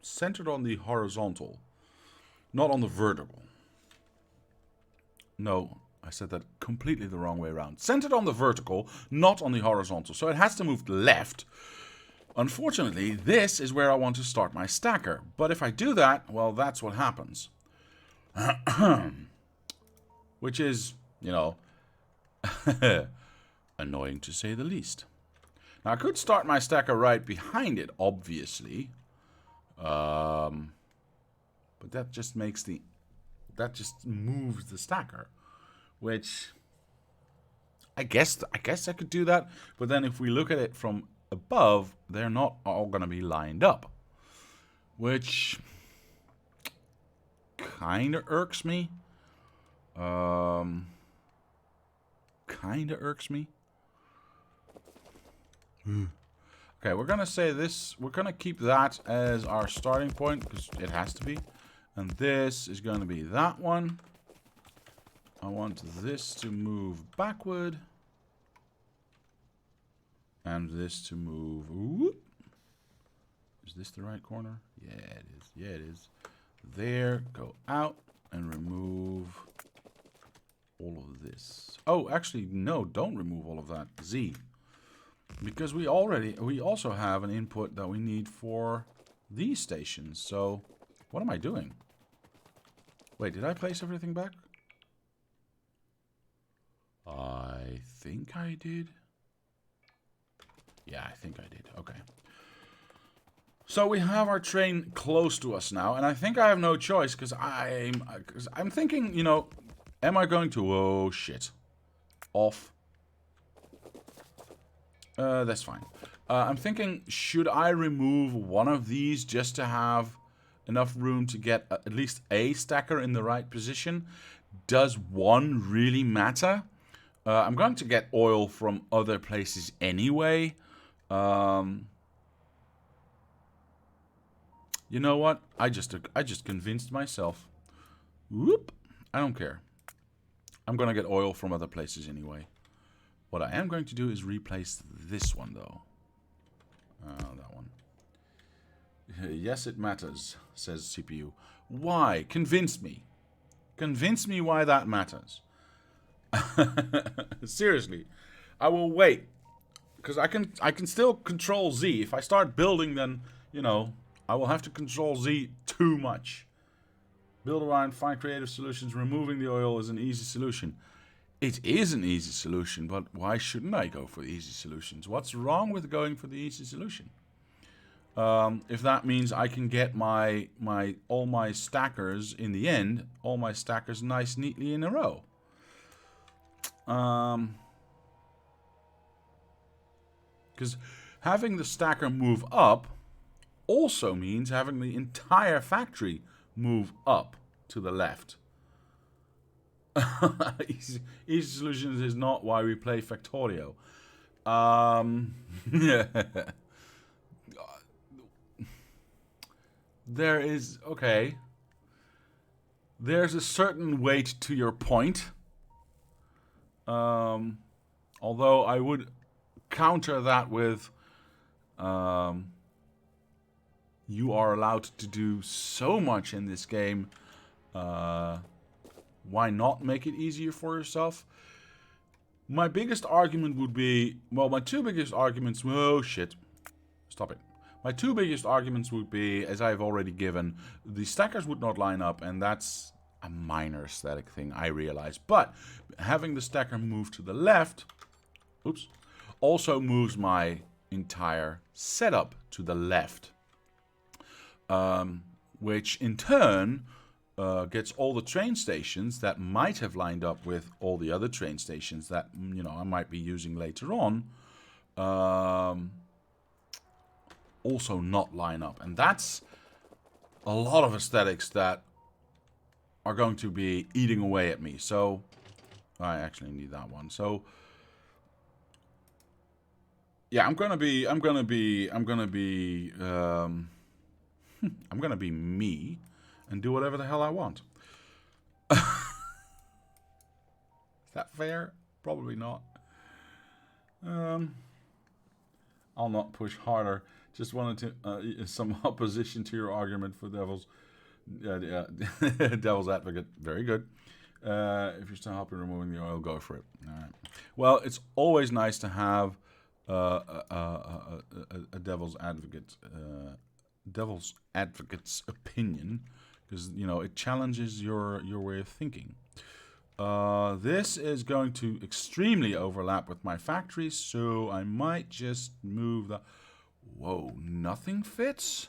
Speaker 1: Centered on the horizontal, not on the vertical. No, I said that completely the wrong way around. Centered on the vertical, not on the horizontal. So it has to move left. Unfortunately, this is where I want to start my stacker. But if I do that, well, that's what happens. Which is, annoying to say the least. Now I could start my stacker right behind it, obviously. But that just makes that just moves the stacker, which I guess I could do that. But then if we look at it from above, they're not all gonna be lined up, which kind of irks me. Kind of irks me. Okay, we're gonna say this. We're gonna keep that as our starting point because it has to be. And this is gonna be that one. I want this to move backward. And this to move. Whoop. Is this the right corner? Yeah, it is. Yeah, it is. There, go out and remove all of this. Oh, actually, no, don't remove all of that. Z. Because we also have an input that we need for these stations. So, what am I doing? Wait, did I place everything back? I think I did. Yeah, I think I did. Okay. So we have our train close to us now, and I think I have no choice because I'm thinking, you know, am I going to? Oh shit! Off. That's fine. I'm thinking, should I remove one of these just to have enough room to get at least a stacker in the right position? Does one really matter? I'm going to get oil from other places anyway. You know what? I just convinced myself. Whoop! I don't care. I'm gonna get oil from other places anyway. What I am going to do is replace this one, though. That one. Yes, it matters, says CPU. Why? Convince me. Convince me why that matters. Seriously. I will wait. Because I can still control Z. If I start building, then, you know, I will have to control Z too much. Build around, find creative solutions. Removing the oil is an easy solution. It is an easy solution, but why shouldn't I go for the easy solutions? What's wrong with going for the easy solution? If that means I can get all my stackers in the end, all my stackers nice neatly in a row. Because having the stacker move up also means having the entire factory move up to the left. Easy solutions is not why we play Factorio. There is, okay. There's a certain weight to your point. Although I would counter that with you are allowed to do so much in this game. Why not make it easier for yourself? My biggest argument would be, well, my two biggest arguments, oh shit, stop it. My two biggest arguments would be, as I've already given, the stackers would not line up, and that's a minor aesthetic thing, I realize. But having the stacker move to the left, oops, also moves my entire setup to the left. Which in turn gets all the train stations that might have lined up with all the other train stations that, you know, I might be using later on, also not line up. And that's a lot of aesthetics that are going to be eating away at me. So I actually need that one. So yeah, I'm gonna be me and do whatever the hell I want. Is that fair? Probably not. I'll not push harder. Just wanted to some opposition to your argument for devil's advocate. Very good. If you're still helping removing the oil, go for it. All right. Well, it's always nice to have a devil's advocate's opinion, because, you know, it challenges your way of thinking. This is going to extremely overlap with my factory, so I might just move that. Whoa, nothing fits?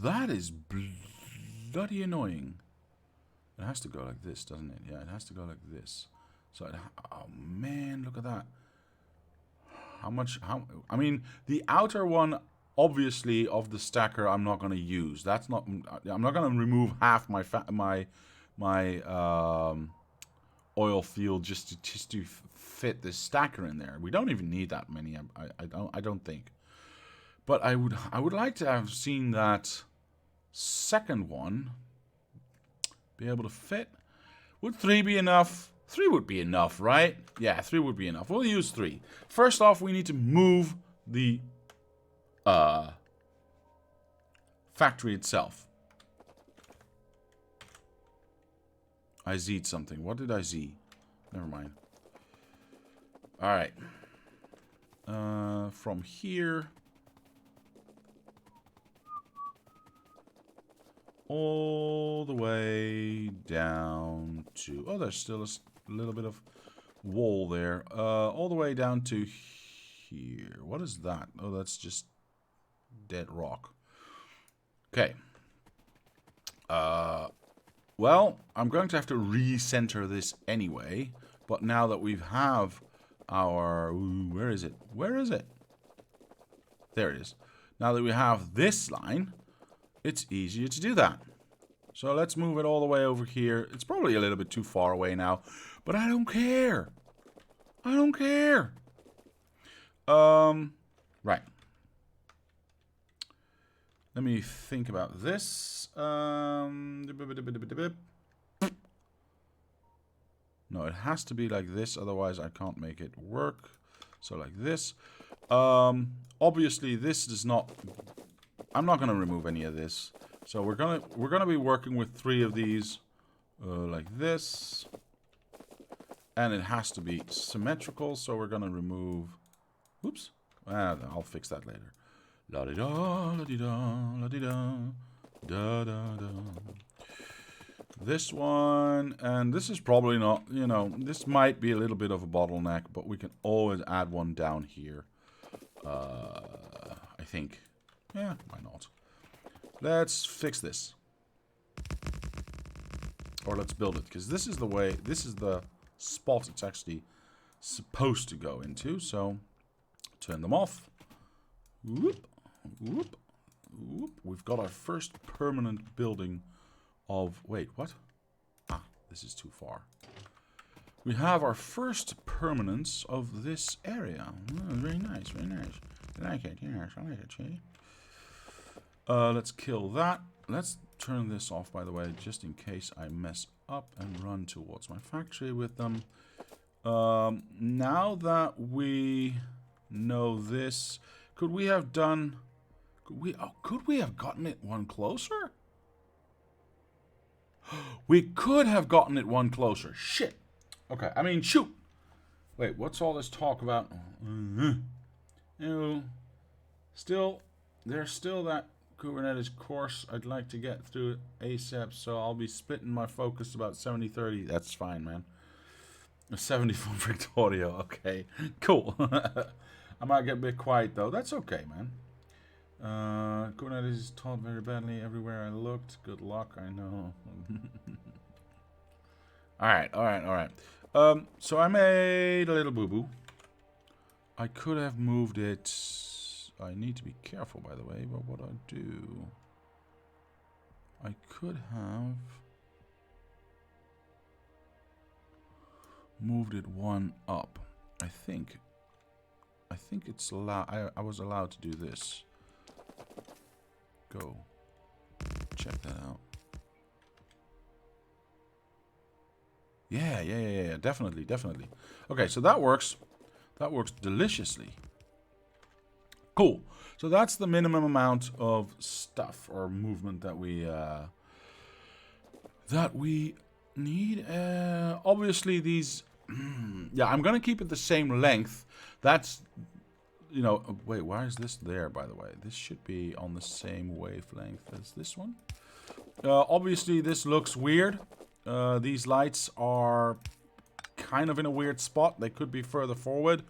Speaker 1: That is bloody annoying. It has to go like this, doesn't it? Yeah, it has to go like this. So, oh man, look at that. I mean, the outer one, obviously, of the stacker, I'm not going to use. I'm not going to remove half my oil field just to fit this stacker in there. We don't even need that many. I don't think. But I would like to have seen that second one be able to fit. Would 3 be enough? 3 would be enough, right? Yeah, 3 would be enough. We'll use 3. First off, we need to move the factory itself. I Z'd something. What did I Z? Never mind. Alright. From here all the way down to... Oh, there's still a little bit of wall there. All the way down to here. What is that? Oh, that's just dead rock. Okay. Well, I'm going to have to recenter this anyway. But now that we have our... Ooh, where is it? Where is it? There it is. Now that we have this line, it's easier to do that. So let's move it all the way over here. It's probably a little bit too far away now, but I don't care. I don't care. Right. Let me think about this. No, it has to be like this, otherwise I can't make it work. So like this. Obviously this does not... I'm not gonna remove any of this. So we're gonna be working with 3 of these like this. And it has to be symmetrical, so we're gonna remove... Oops. I'll fix that later. La-di-da, la-di-da, la-di-da, da-da-da. This one, and this is probably not, you know, this might be a little bit of a bottleneck, but we can always add one down here. I think. Yeah, why not? Let's fix this. Or let's build it, because this is the way, this is the spot it's actually supposed to go into. So, turn them off. Whoop, whoop, whoop. We've got our first permanent building of... Wait, what? Ah, this is too far. We have our first permanence of this area. Oh, very nice, very nice. I like it, yes, I like it, see? Let's kill that. Let's turn this off, by the way, just in case I mess up and run towards my factory with them. Now that we know this, could we have done... Could we have gotten it one closer? We could have gotten it one closer. Shit. Okay, I mean, shoot. Wait, what's all this talk about? You know, there's still that Kubernetes course I'd like to get through ASAP, so I'll be splitting my focus about 70-30. That's fine, man. 70 from Factorio. Okay, cool. I might get a bit quiet, though. That's okay, man. Kubernetes is taught very badly everywhere I looked. Good luck, I know. Alright. So I made a little boo-boo. I could have moved it... I need to be careful, by the way, but what I do... I could have... moved it one up. I think it's allowed... I was allowed to do this. Go. Check that out. Yeah. Definitely. Okay, so that works. That works deliciously. Cool. So that's the minimum amount of stuff or movement that we need. Obviously, these. Yeah, I'm gonna keep it the same length. That's, you know. Wait, why is this there? By the way, this should be on the same wavelength as this one. Obviously, this looks weird. these lights are kind of in a weird spot. They could be further forward,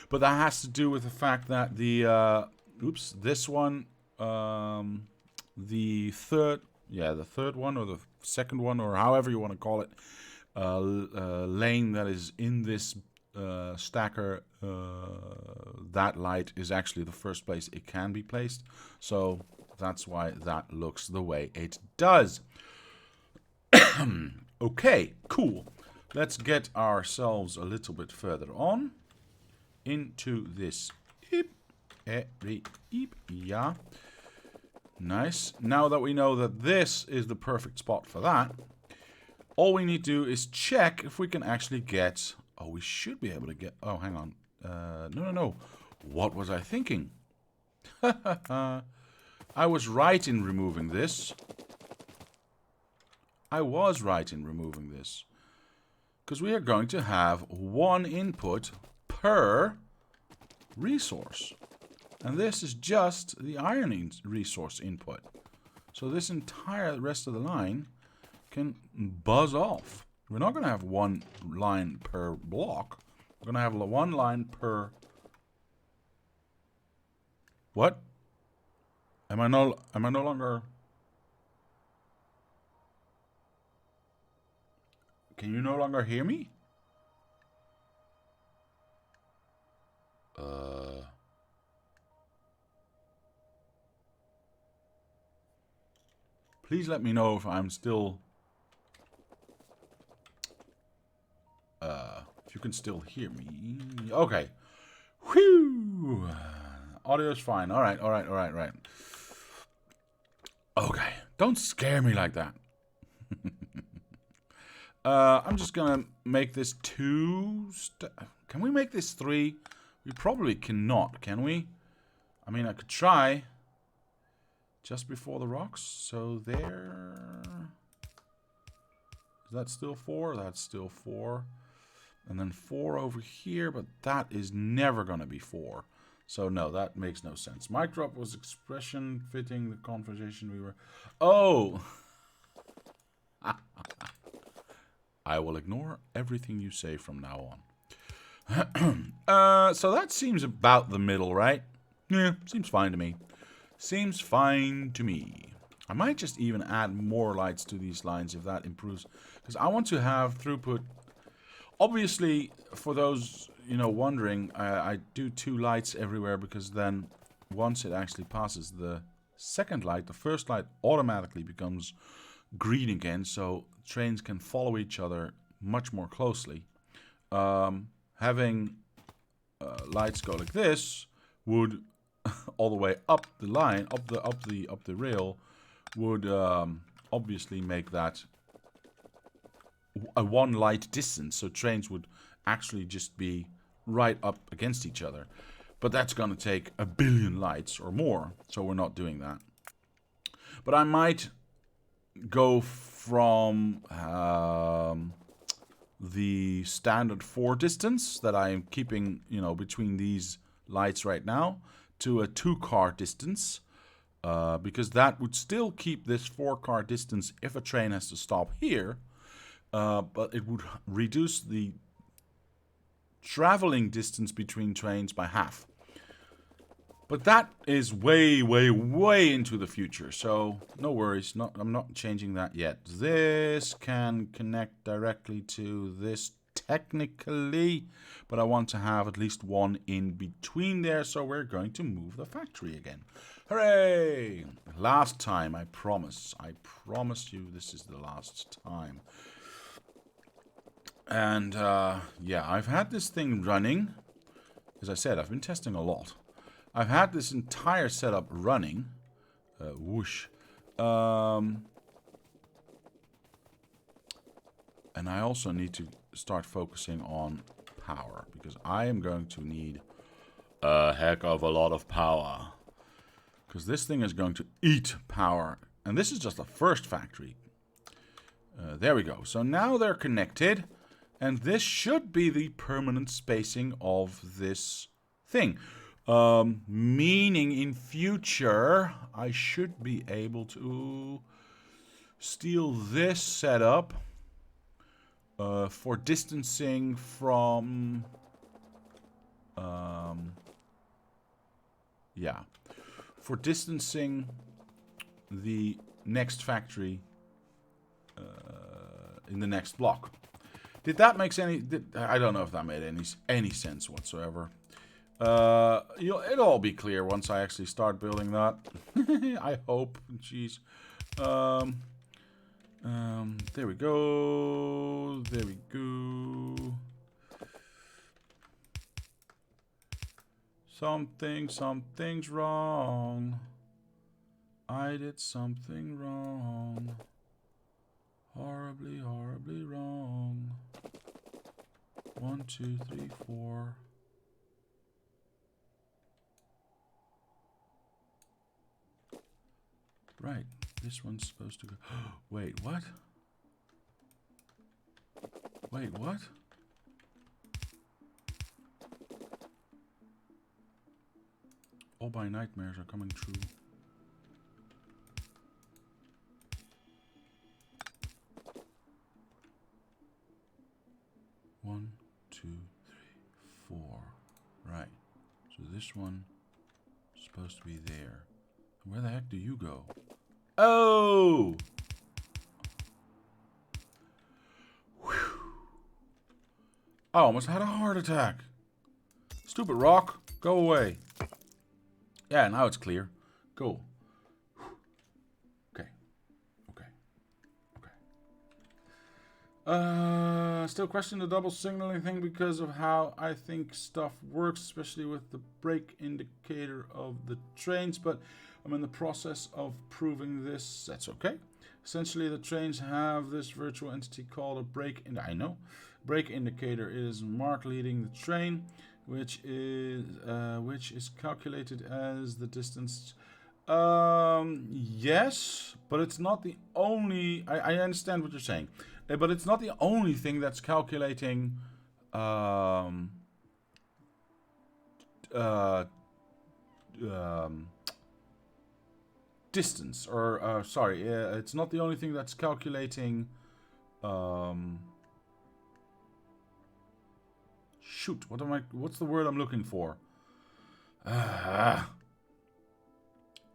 Speaker 1: but that has to do with the fact that the this one, the third one or the second one or however you want to call it, lane that is in this stacker, that light is actually the first place it can be placed. So that's why that looks the way it does. Okay, cool. Let's get ourselves a little bit further on into this. Yeah. Nice. Now that we know that this is the perfect spot for that, all we need to do is check if we can actually get... Oh, we should be able to get... Oh, hang on. No. What was I thinking? I was right in removing this. Because we are going to have one input per resource. And this is just the iron resource input. So this entire rest of the line can buzz off. We're not going to have one line per block. We're going to have one line per... What? Am I no longer... Can you no longer hear me? Please let me know if I'm still... if you can still hear me. Okay. Whew. Audio's fine. Alright. Okay. Don't scare me like that. I'm just gonna make this 2... Can we make this 3? We probably cannot, can we? I mean, I could try. Just before the rocks. So there... Is that still 4? That's still 4. And then 4 over here, but that is never gonna be 4. So no, that makes no sense. Mic drop was expression fitting the conversation we were... Oh! I will ignore everything you say from now on. So that seems about the middle, right? Yeah, seems fine to me. I might just even add more lights to these lines if that improves. Because I want to have throughput. Obviously, for those, wondering, I do 2 lights everywhere because then once it actually passes the second light, the first light automatically becomes green again, so trains can follow each other much more closely. Having lights go like this would all the way up the line, up the rail, would obviously make that a one light distance, so trains would actually just be right up against each other. But that's gonna take a billion lights or more, so we're not doing that. But I might go from the standard 4 distance that I am keeping, between these lights right now, to a 2-car distance, because that would still keep this 4-car distance if a train has to stop here, but it would reduce the traveling distance between trains by half. But that is way, way, way into the future, so no worries. I'm not changing that yet. This can connect directly to this technically, but I want to have at least one in between there, so we're going to move the factory again. Hooray! Last time, I promise. I promise you this is the last time. And, yeah, I've had this thing running. As I said, I've been testing a lot. I've had this entire setup running. Whoosh. And I also need to start focusing on power, because I am going to need a heck of a lot of power. Because this thing is going to eat power. And this is just the first factory. There we go. So now they're connected. And this should be the permanent spacing of this thing. Meaning in future, I should be able to steal this setup for distancing from... yeah. For distancing the next factory in the next block. Did that make any... I don't know if that made any sense whatsoever. It'll all be clear once I actually start building that. I hope. Jeez. There we go. There we go. Something's wrong. I did something wrong. Horribly, horribly wrong. 1, 2, 3, 4. Right, this one's supposed to go... Wait, what? Wait, what? All my nightmares are coming true. One, two, three, four. Right. So this one is supposed to be there. Where the heck do you go? Oh! Whew. I almost had a heart attack. Stupid rock. Go away. Yeah, now it's clear. Cool. Okay. Okay. Okay. Still question the double signaling thing because of how I think stuff works, especially with the brake indicator of the trains, but I'm in the process of proving this. That's okay. Essentially, the trains have this virtual entity called a brake indicator. It is mark leading the train, which is calculated as the distance. Yes, but it's not the only. I understand what you're saying, but it's not the only thing that's calculating. Distance, or sorry, it's not the only thing that's calculating. Shoot, what's the word I'm looking for?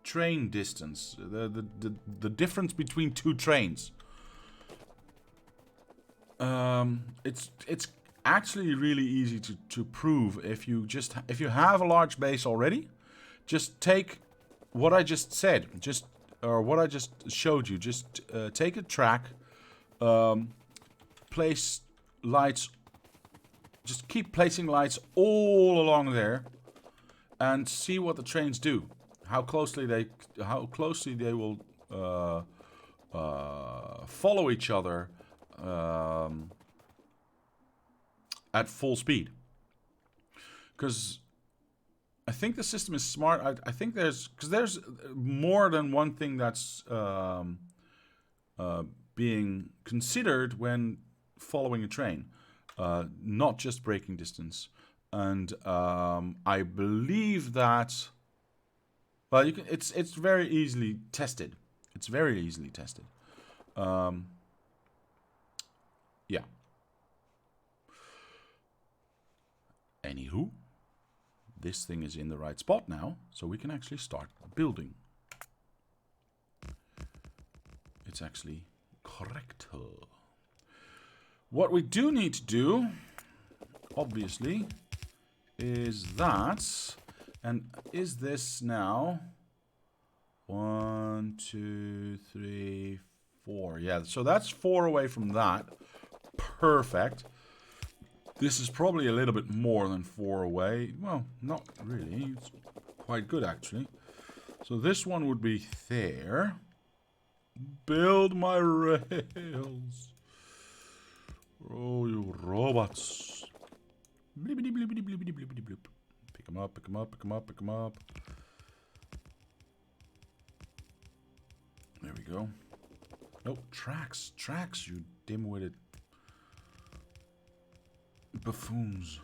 Speaker 1: Train distance, the difference between two trains. It's actually really easy to prove if you have a large base already. Just take what I just said, or what I just showed you. Just take a track, place lights. Just keep placing lights all along there, and see what the trains do. How closely they will follow each other at full speed. Because I think the system is smart. I think there's more than one thing that's being considered when following a train, not just braking distance. And I believe that, well, it's very easily tested. It's very easily tested. Yeah. Anywho. This thing is in the right spot now, so we can actually start building. It's actually correct. What we do need to do, obviously, is that, and is this now 1, 2, 3, 4. Yeah, so that's 4 away from that. Perfect. This is probably a little bit more than 4 away. Well, not really. It's quite good, actually. So this one would be there. Build my rails. Oh, you robots. Blibbity, blibbity, blibbity, blibbity, blip. Pick them up, pick them up, pick them up, pick them up. There we go. Oh, tracks. Tracks, you dim-witted buffoons.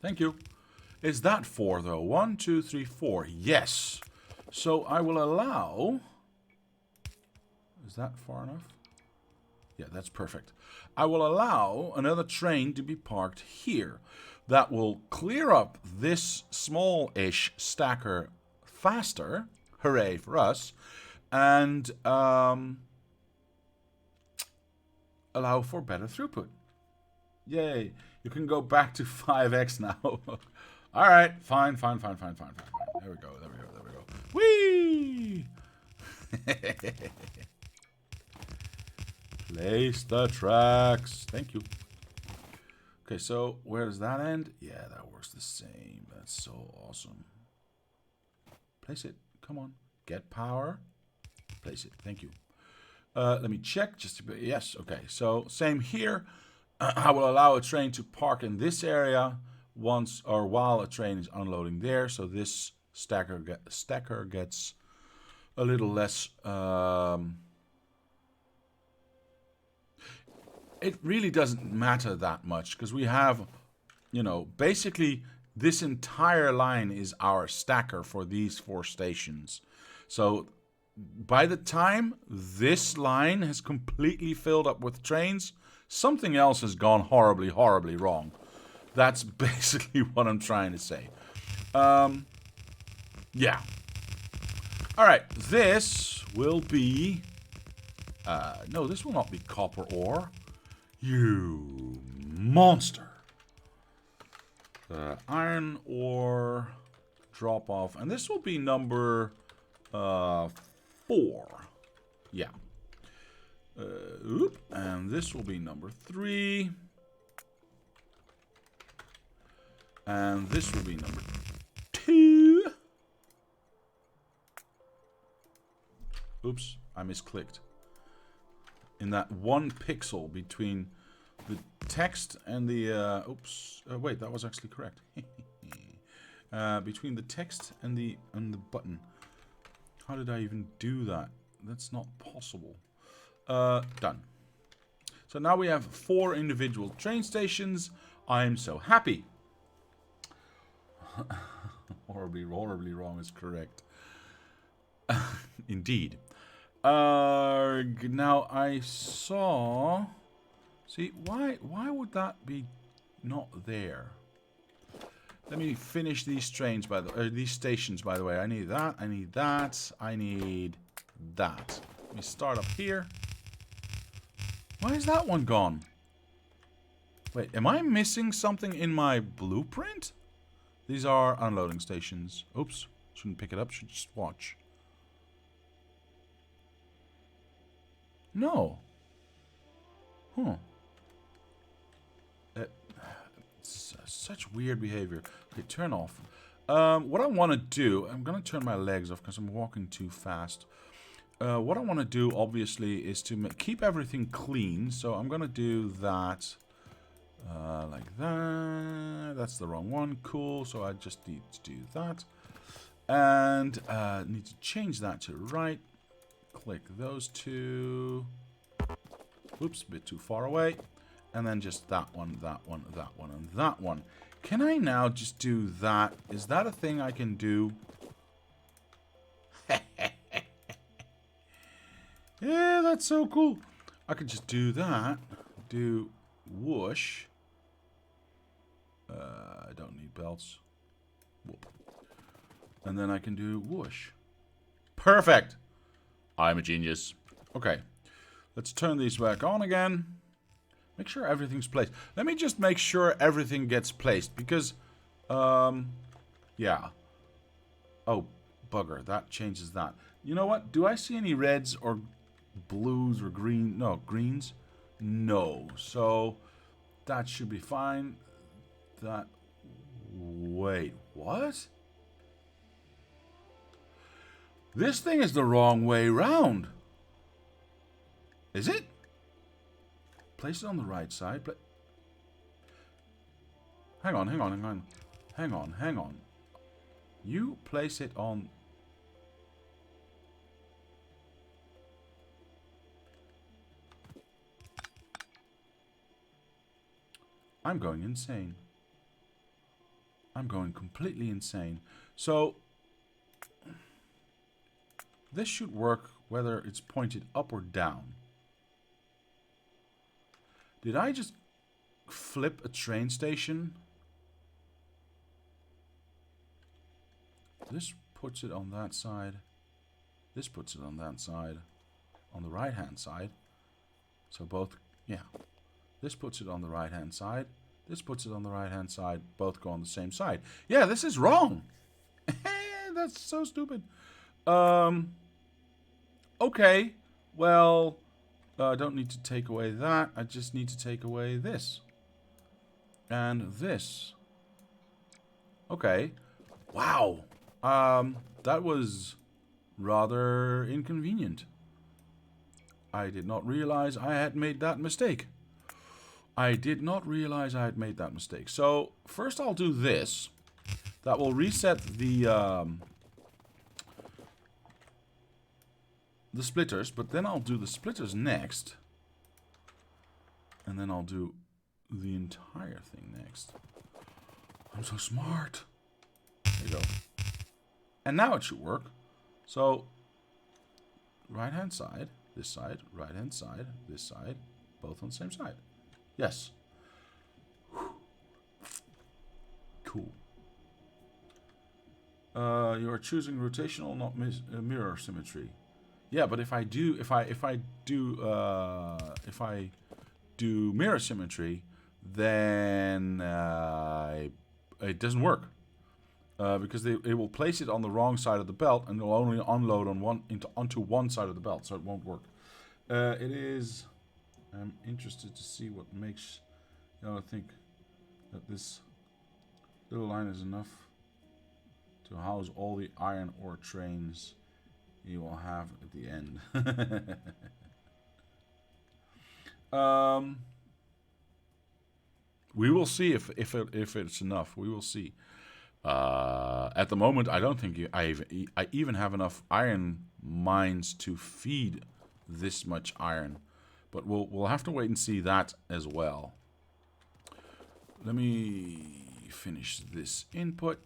Speaker 1: Thank you. Is that 4 though? 1, 2, 3, 4. Yes. So I will allow. Is that far enough? Yeah, that's perfect. I will allow another train to be parked here. That will clear up this small-ish stacker faster. Hooray for us. And allow for better throughput. Yay. You can go back to 5x now. Alright, fine. There we go. Whee! Place the tracks. Thank you. Okay, so where does that end? Yeah, that works the same. That's so awesome. Place it. Come on. Get power. Place it. Thank you. Let me check. Yes, okay. So same here. I will allow a train to park in this area once or while a train is unloading there. So this stacker gets a little less. It really doesn't matter that much because we have, you know, basically this entire line is our stacker for these 4 stations. So by the time this line has completely filled up with trains, something else has gone horribly wrong. That's basically what I'm trying to say. Yeah. Alright, this will be... no, this will not be copper ore. You monster. Iron ore drop off. And this will be number 4. Yeah. And this will be number 3. And this will be number 2. Oops, I misclicked. In that 1 pixel between the text and the... oops. Wait, that was actually correct. Between the text and the button. How did I even do that? That's not possible. Done. So now we have 4 individual train stations. I'm so happy. Horribly wrong is correct. Indeed. Now I saw... See, why would that be not there? Let me finish these trains these stations, by the way. I need that, I need that, I need that. Let me start up here. Why is that one gone? Wait, am I missing something in my blueprint? These are unloading stations. Oops, shouldn't pick it up, should just watch. No. Huh. It's such weird behavior. Okay, turn off. What I want to do... I'm going to turn my legs off because I'm walking too fast. What I want to do, obviously, is to keep everything clean. So I'm going to do that like that. That's the wrong one. Cool. So I just need to do that. And need to change that to right. Click those 2. Oops, a bit too far away. And then just that one, that one, that one, and that one. Can I now just do that? Is that a thing I can do? Yeah, that's so cool. I could just do that. Do whoosh. I don't need belts. Whoop. And then I can do whoosh. Perfect. I'm a genius. Okay. Let's turn these back on again. Make sure everything's placed. Let me just make sure everything gets placed. Because, yeah. Oh, bugger. That changes that. You know what? Do I see any reds or blues or green? No, greens? No. So, that should be fine. That... Wait, what? This thing is the wrong way round. Is it? Place it on the right side. Hang on. Hang on. You place it on... I'm going insane. I'm going completely insane. So... This should work whether it's pointed up or down. Did I just flip a train station? This puts it on that side. This puts it on that side. On the right-hand side. So both, yeah. This puts it on the right-hand side. This puts it on the right-hand side. Both go on the same side. Yeah, this is wrong. That's so stupid. Okay. Well, I don't need to take away that. I just need to take away this. And this. Okay. Wow. That was rather inconvenient. I did not realize I had made that mistake. I did not realize I had made that mistake. So, first I'll do this. That will reset the splitters, but then I'll do the splitters next. And then I'll do the entire thing next. I'm so smart. There you go. And now it should work. So, right-hand side, this side, right-hand side, this side, both on the same side. Yes. Cool. You are choosing rotational, not mirror symmetry. Yeah, but if I do mirror symmetry, then it doesn't work. Because it will place it on the wrong side of the belt, and it'll only unload on onto one side of the belt, so it won't work. It is. I'm interested to see what makes y'all think that this little line is enough to house all the iron ore trains you will have at the end. We will see if it's enough. We will see. At the moment, I don't think I even have enough iron mines to feed this much iron, but we'll have to wait and see that as well. Let me finish this input.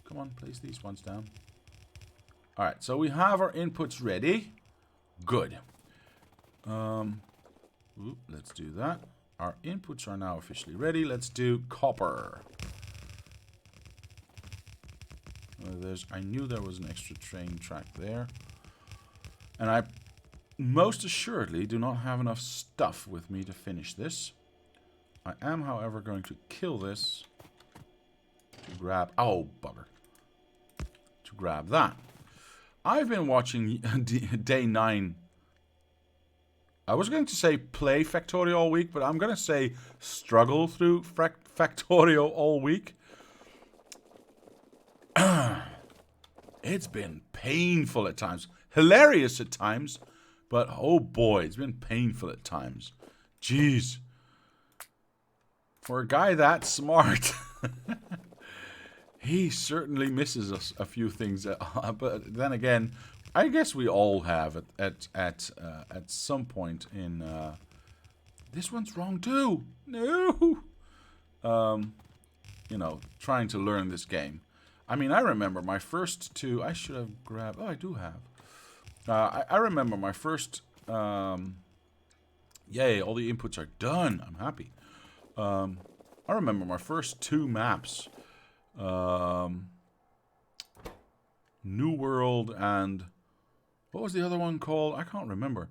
Speaker 1: Come on, place these ones down. All right, so we have our inputs ready. Good. Let's do that. Our inputs are now officially ready. Let's do copper. I knew there was an extra train track there. And I most assuredly do not have enough stuff with me to finish this. I am, however, going to kill this to grab... Oh, bugger. To grab that. I've been watching day 9. I was going to say play Factorio all week, but I'm going to say struggle through Factorio all week. It's been painful at times. Hilarious at times. But, oh boy, it's been painful at times. Jeez. For a guy that smart, he certainly misses a few things. But then again, I guess we all have at some point in... this one's wrong too. No. You know, trying to learn this game. I mean, I remember my first two... I should have grabbed... Oh, I do have. I remember my first... yay, all the inputs are done. I'm happy. I remember my first 2 maps. New World and... What was the other one called? I can't remember.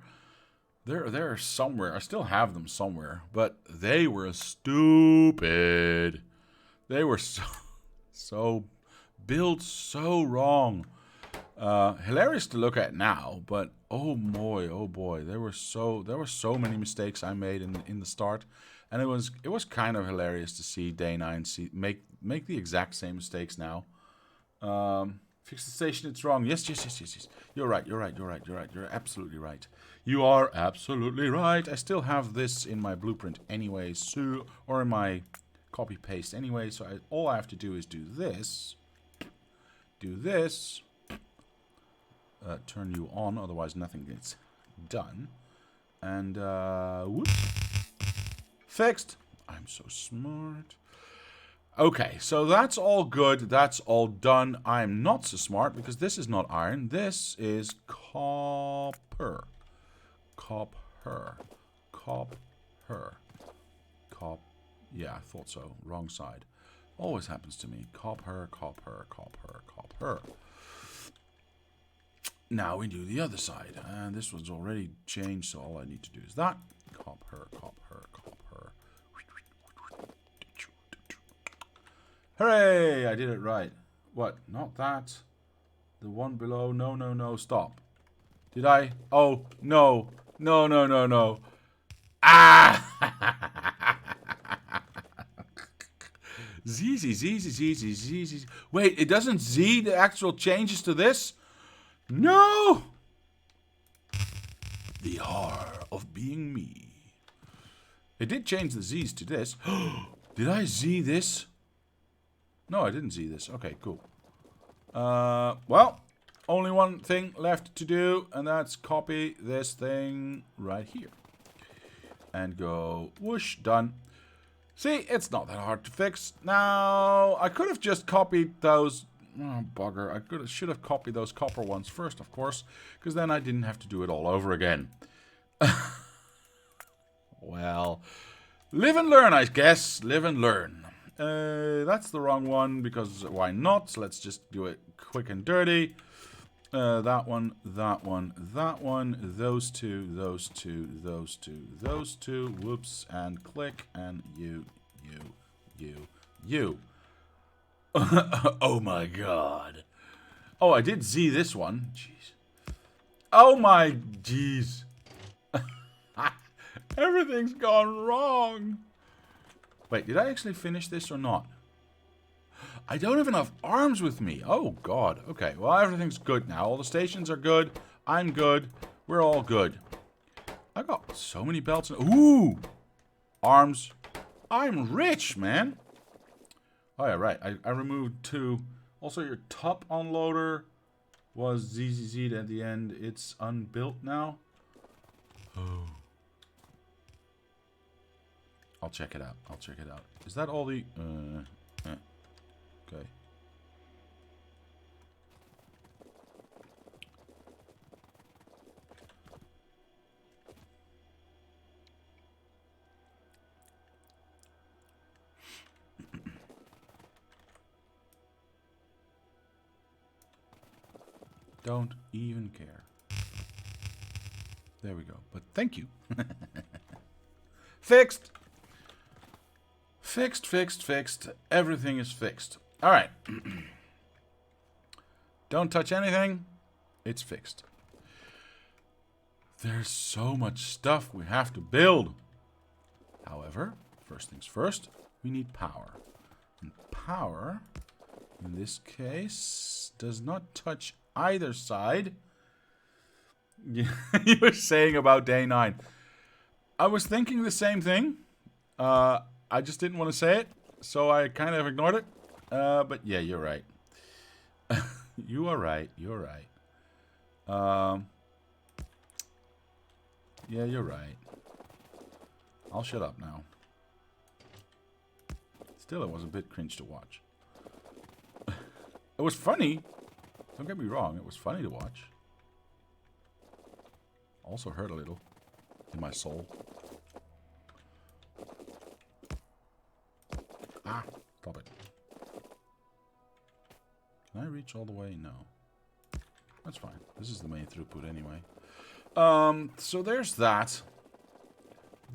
Speaker 1: They're somewhere. I still have them somewhere. But they were stupid. They were so built so wrong. Hilarious to look at now, but oh boy, there were so many mistakes I made in the start, and it was kind of hilarious to see day 9 make the exact same mistakes now. Fix the station, it's wrong. Yes. You're right. You're absolutely right. You are absolutely right. I still have this in my blueprint anyway, or in my copy paste anyway. So all I have to do is do this. Turn you on, otherwise nothing gets done. And, whoops. Fixed. I'm so smart. Okay, so that's all good. That's all done. I'm not so smart because this is not iron. This is copper. Copper. her. Cop. Yeah, I thought so. Wrong side. Always happens to me. Cop her, cop her, cop her, cop her. Now we do the other side. And this one's already changed, so all I need to do is that. Cop her, cop her, cop her. Hooray! I did it right. What? Not that. The one below. No, no, no. Stop. Did I? Oh, no. No, no, no, no. Ah! Z, Z, Z, Z, Z, Z, Z, Z. Wait, it doesn't Z the actual changes to this? No! The horror of being me. It did change the Z's to this. Did I Z this? No, I didn't Z this. Okay, cool. Well, only one thing left to do, and that's copy this thing right here. And go whoosh, done. See, it's not that hard to fix. Now, I could have just copied those. Oh, bugger. I should have copied those copper ones first, of course, because then I didn't have to do it all over again. Well, live and learn, I guess. Live and learn. That's the wrong one, because why not? So let's just do it quick and dirty. That one, that one, that one, those two, those two, those two, those two, whoops, and click, and you. Oh my god. Oh, I did Z this one. Jeez. Oh my, jeez. Everything's gone wrong. Wait, did I actually finish this or not? I don't have enough arms with me. Oh, God. Okay, well, everything's good now. All the stations are good. I'm good. We're all good. I got so many belts. Ooh! Arms. I'm rich, man. Oh, yeah, right. I removed 2. Also, your top unloader was ZZZ'd at the end. It's unbuilt now. Oh. I'll check it out. I'll check it out. Is that all the... Okay. Don't even care. There we go. But thank you. Fixed. Fixed, fixed, fixed. Everything is fixed. All right. Don't touch anything. It's fixed. There's so much stuff we have to build. However, first things first, we need power. And power, in this case, does not touch either side. You were saying about day 9. I was thinking the same thing. I just didn't want to say it, so I kind of ignored it. But yeah, you're right. You are right. You're right. Yeah, you're right. I'll shut up now. Still, it was a bit cringe to watch. It was funny. Don't get me wrong. It was funny to watch. Also hurt a little in my soul. Ah, stop it. Can I reach all the way? No. That's fine. This is the main throughput anyway. So there's that.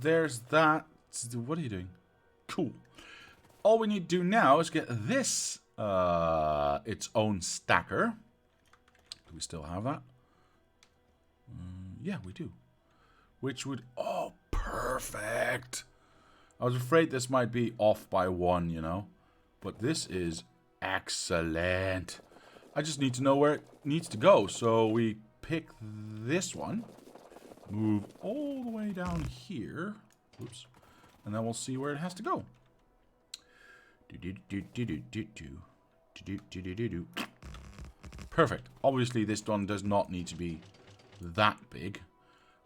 Speaker 1: There's that. What are you doing? Cool. All we need to do now is get this its own stacker. Do we still have that? Yeah, we do. Which would... Oh, perfect. I was afraid this might be off by 1, you know. But this is excellent. I just need to know where it needs to go. So we pick this one. Move all the way down here. Oops. And then we'll see where it has to go. Perfect. Obviously, this one does not need to be that big.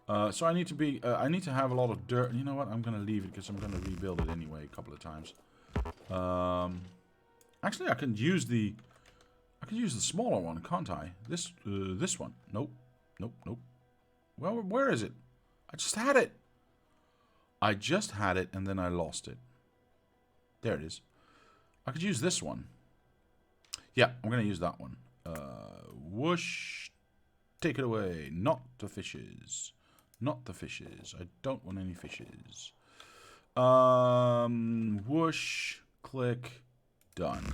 Speaker 1: So I need to have a lot of dirt. You know what? I'm gonna leave it because I'm gonna rebuild it anyway a couple of times. Actually, I can use the smaller one, can't I? This one. Nope. Nope. Nope. Well, where is it? I just had it. I just had it and then I lost it. There it is. I could use this one. Yeah, I'm going to use that one. Whoosh. Take it away. Not the fishes. Not the fishes. I don't want any fishes. Whoosh. Click. Done.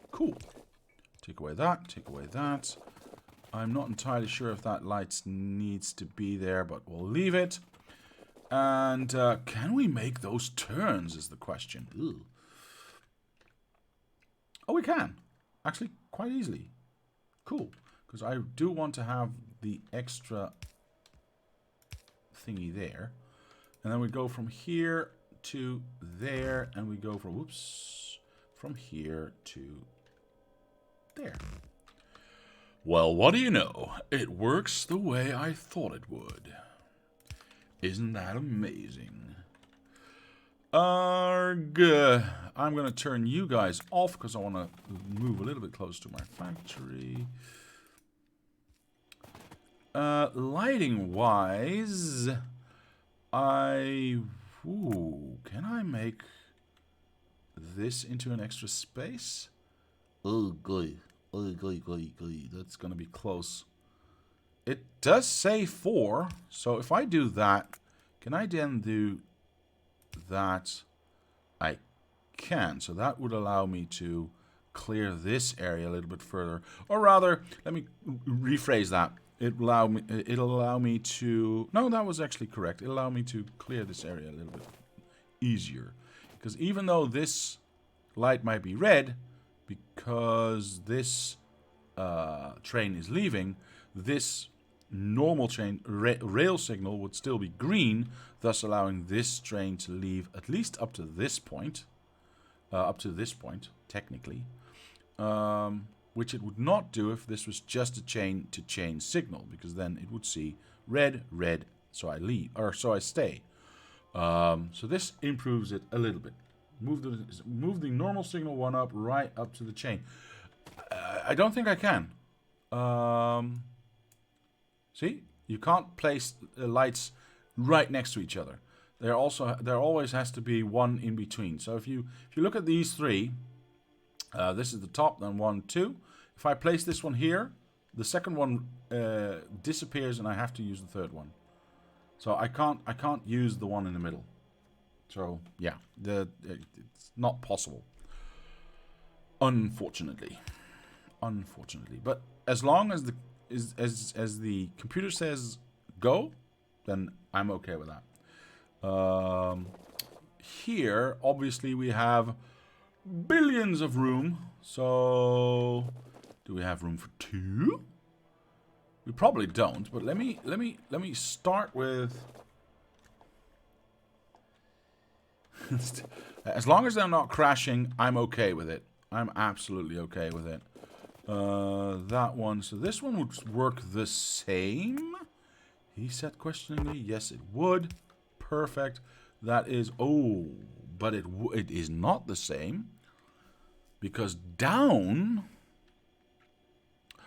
Speaker 1: Cool. Take away that. Take away that. I'm not entirely sure if that light needs to be there, but we'll leave it. And can we make those turns is the question. Ugh. Oh, we can. Actually, quite easily. Cool. Because I do want to have the extra thingy there. And then we go from here to there. And we go from, whoops, from here to there. Well, what do you know? It works the way I thought it would. Isn't that amazing? Arg. I'm going to turn you guys off because I want to move a little bit closer to my factory. Lighting wise, can I make this into an extra space? Oh, good. That's going to be close. It does say 4, so if I do that, can I then do that? I can. So that would allow me to clear this area a little bit further. Or rather, let me rephrase that. It'll allow me to... No, that was actually correct. It'll allow me to clear this area a little bit easier. Because even though this light might be red, because this train is leaving, this normal train rail signal would still be green, thus allowing this train to leave at least up to this point. Technically. Which it would not do if this was just a chain-to-chain signal, because then it would see red, red, so I leave, or so I stay. So this improves it a little bit. Move the normal signal one up, right up to the chain. I don't think I can. See, you can't place lights right next to each other. There always has to be one in between. So if you look at these three, this is the top, then 1, 2. If I place this one here, the second one disappears, and I have to use the third one. So I can't use the one in the middle. So yeah, it's not possible. Unfortunately, but as long as the computer says go, then I'm okay with that. Here, obviously, we have billions of room. So, do we have room for 2? We probably don't. But let me start with. As long as they're not crashing, I'm okay with it. I'm absolutely okay with it. That one. So this one would work the same. He said questioningly, yes, it would. Perfect. That is, oh, but it is not the same. Because down,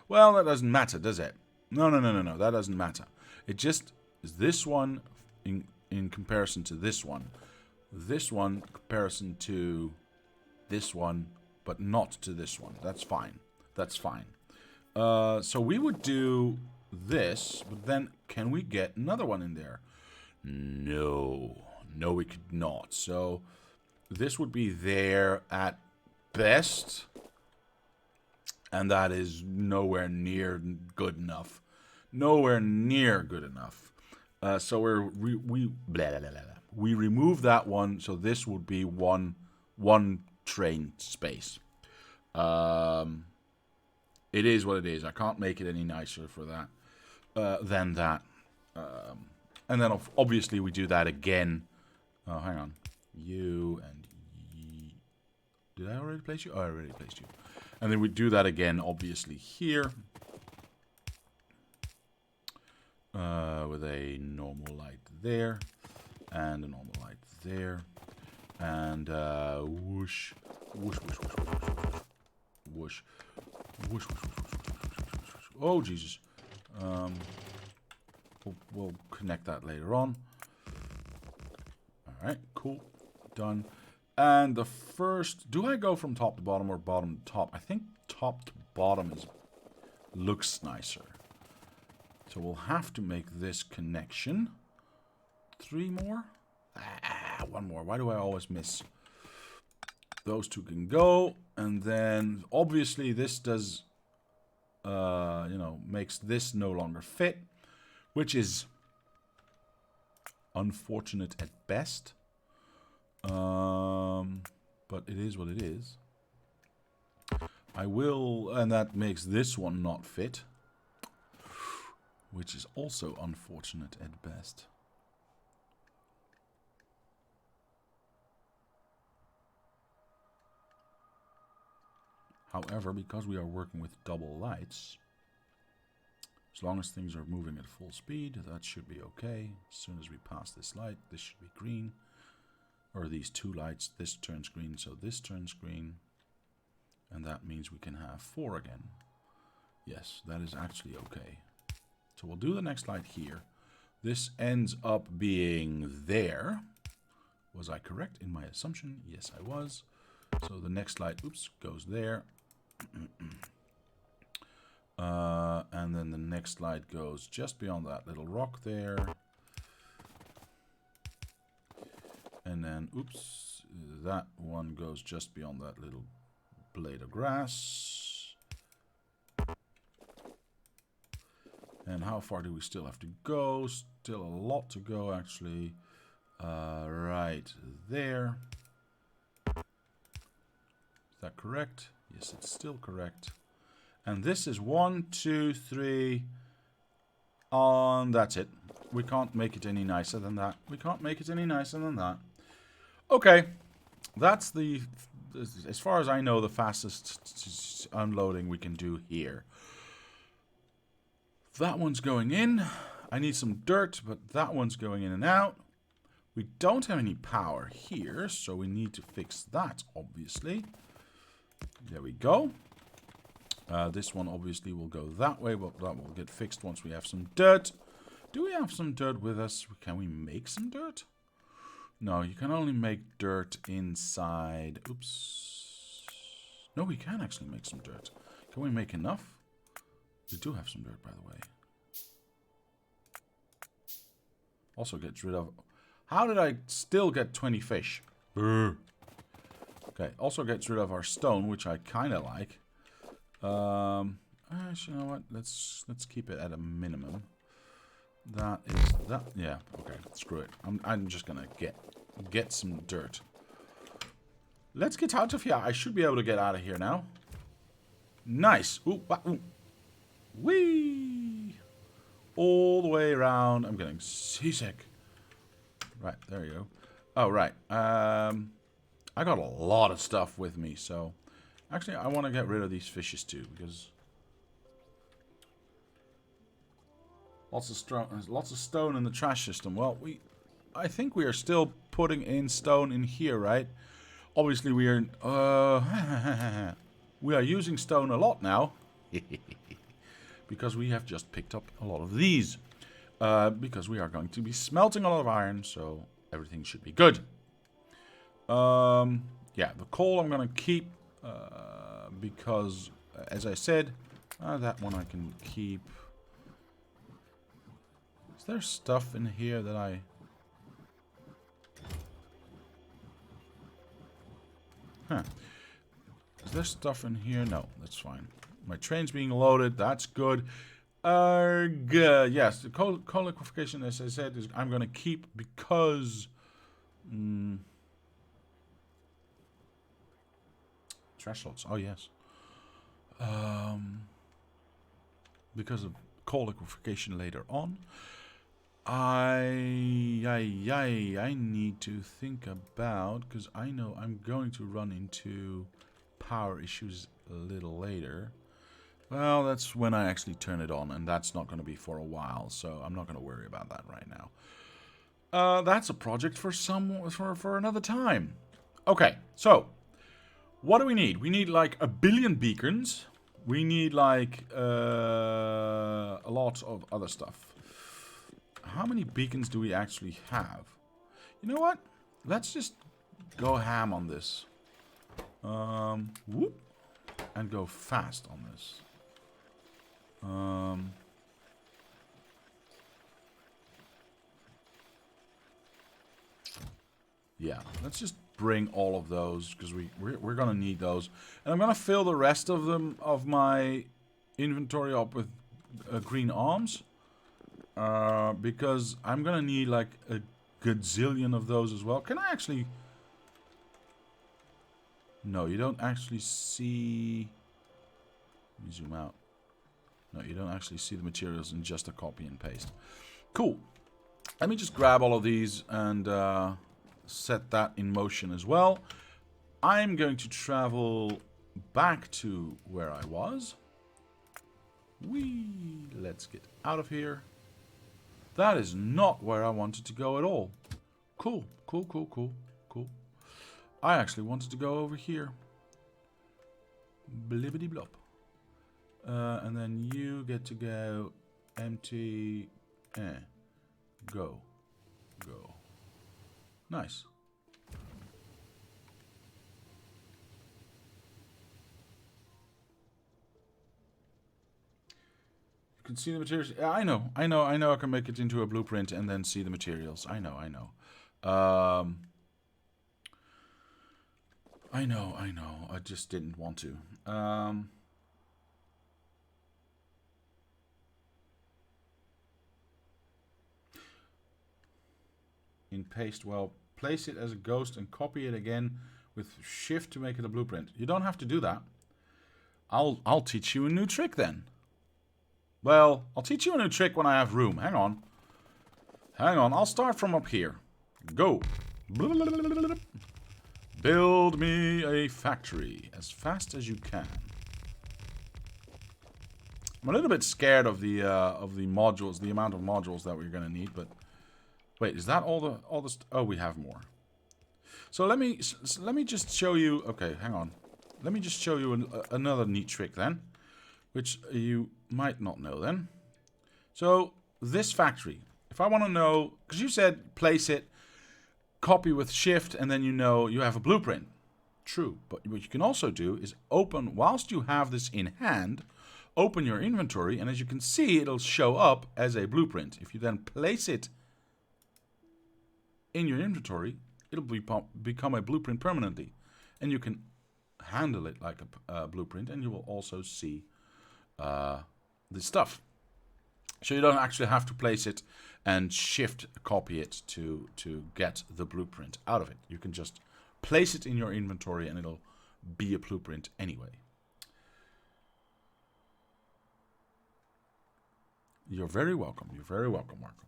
Speaker 1: well, that doesn't matter, does it? No, that doesn't matter. It just is this one in comparison to this one. This one comparison to this one, but not to this one. That's fine. That's fine. So we would do this, but then can we get another one in there? No, we could not. So this would be there at best, and that is nowhere near good enough. Nowhere near good enough. So we remove that one. So this would be one train space. It is what it is. I can't make it any nicer for that than that. And then obviously we do that again. Oh, hang on. You and ye. Did I already place you? Oh, I already placed you. And then we do that again, obviously, here. With a normal light there. And a normal light there. And whoosh. Whoosh, whoosh, whoosh, whoosh, whoosh. Whoosh. Whoosh, whoosh, whoosh, whoosh, whoosh, whoosh. Oh, Jesus. We'll connect that later on. Alright, cool. Done. And the first... Do I go from top to bottom or bottom to top? I think top to bottom looks nicer. So we'll have to make this connection. 3 more? Ah, 1 more. Why do I always miss? Those 2 can go. And then, obviously, this does... makes this no longer fit. Which is... unfortunate at best. But it is what it is. I will... And that makes this one not fit. Which is also unfortunate at best. However, because we are working with double lights, as long as things are moving at full speed, that should be okay. As soon as we pass this light, this should be green. Or these 2 lights, this turns green, so this turns green. And that means we can have 4 again. Yes, that is actually okay. So we'll do the next light here. This ends up being there. Was I correct in my assumption? Yes, I was. So the next light, oops, goes there. And then the next light goes just beyond that little rock there. And then, oops, that one goes just beyond that little blade of grass. And how far do we still have to go? Still a lot to go, actually. Right there. Is that correct? Yes, it's still correct. And this is 1, 2, 3. That's it. We can't make it any nicer than that. We can't make it any nicer than that. Okay. That's the, as far as I know, the fastest unloading we can do here. That one's going in. I need some dirt, but that one's going in and out. We don't have any power here, so we need to fix that, obviously. There we go. This one obviously will go that way, but that will get fixed once we have some dirt. Do we have some dirt with us? Can we make some dirt? No, you can only make dirt inside. Oops. No, we can actually make some dirt. Can we make enough? We do have some dirt, by the way. Also gets rid of... How did I still get 20 fish? Brr. Okay, also gets rid of our stone, which I kind of like. Actually, you know what? Let's keep it at a minimum. That is that. Yeah. Okay. Screw it. I'm just gonna get some dirt. Let's get out of here. I should be able to get out of here now. Nice. Ooh. Ooh. Whee! All the way around. I'm getting seasick. Right. There you go. Oh right. I got a lot of stuff with me, so actually I want to get rid of these fishes too, because lots of stone in the trash system. Well, I think we are still putting in stone in here, right? Obviously we are we are using stone a lot now because we have just picked up a lot of these because we are going to be smelting a lot of iron, so everything should be good. Yeah, the coal I'm gonna keep because, as I said, that one I can keep. Is there stuff in here that I... Huh. Is there stuff in here? No, that's fine. My train's being loaded. That's good. Yes, the coal liquefaction, as I said, is I'm gonna keep because... Trash lots. Oh, yes. Because of coal liquefaction later on. I need to think about, because I know I'm going to run into power issues a little later. Well, that's when I actually turn it on, and that's not going to be for a while, so I'm not going to worry about that right now. That's a project for another time. Okay, so what do we need? We need like 1 billion beacons. We need like a lot of other stuff. How many beacons do we actually have? You know what? let's just go ham on this. Whoop. And go fast on this. Yeah, let's just bring all of those because we're gonna need those, and I'm gonna fill the rest of them of my inventory up with green arms because I'm gonna need like a gazillion of those as well. Can I actually? No, you don't actually see. Let me zoom out. No, you don't actually see the materials in just a copy and paste. Cool. Let me just grab all of these and set that in motion as well. I'm going to travel back to where I was. Whee! Let's get out of here. That is not where I wanted to go at all. Cool, cool, cool, cool, cool. I actually wanted to go over here. Blibbity blop. And then you get to go empty. Go. Go. Nice. You can see the materials. Yeah, I know. I can make it into a blueprint and then see the materials. I know. I know. I just didn't want to. In paste, well, place it as a ghost and copy it again with shift to make it a blueprint. You don't have to do that. I'll teach you a new trick then. Well, I'll teach you a new trick when I have room. Hang on. Hang on. I'll start from up here. Go. Build me a factory as fast as you can. I'm a little bit scared of the modules, the amount of modules that we're gonna need, but wait, is that all the oh, we have more. So let me just show you. Okay, hang on. Let me just show you another neat trick then, which you might not know then. So this factory, if I want to know, because you said place it, copy with shift, and then you know you have a blueprint. True, but what you can also do is open, whilst you have this in hand, open your inventory, and as you can see, it'll show up as a blueprint. If you then place it in your inventory, it'll become a blueprint permanently, and you can handle it like a blueprint, and you will also see the stuff. So you don't actually have to place it and shift copy it to get the blueprint out of it. You can just place it in your inventory and it'll be a blueprint anyway. You're very welcome. You're very welcome, Marco.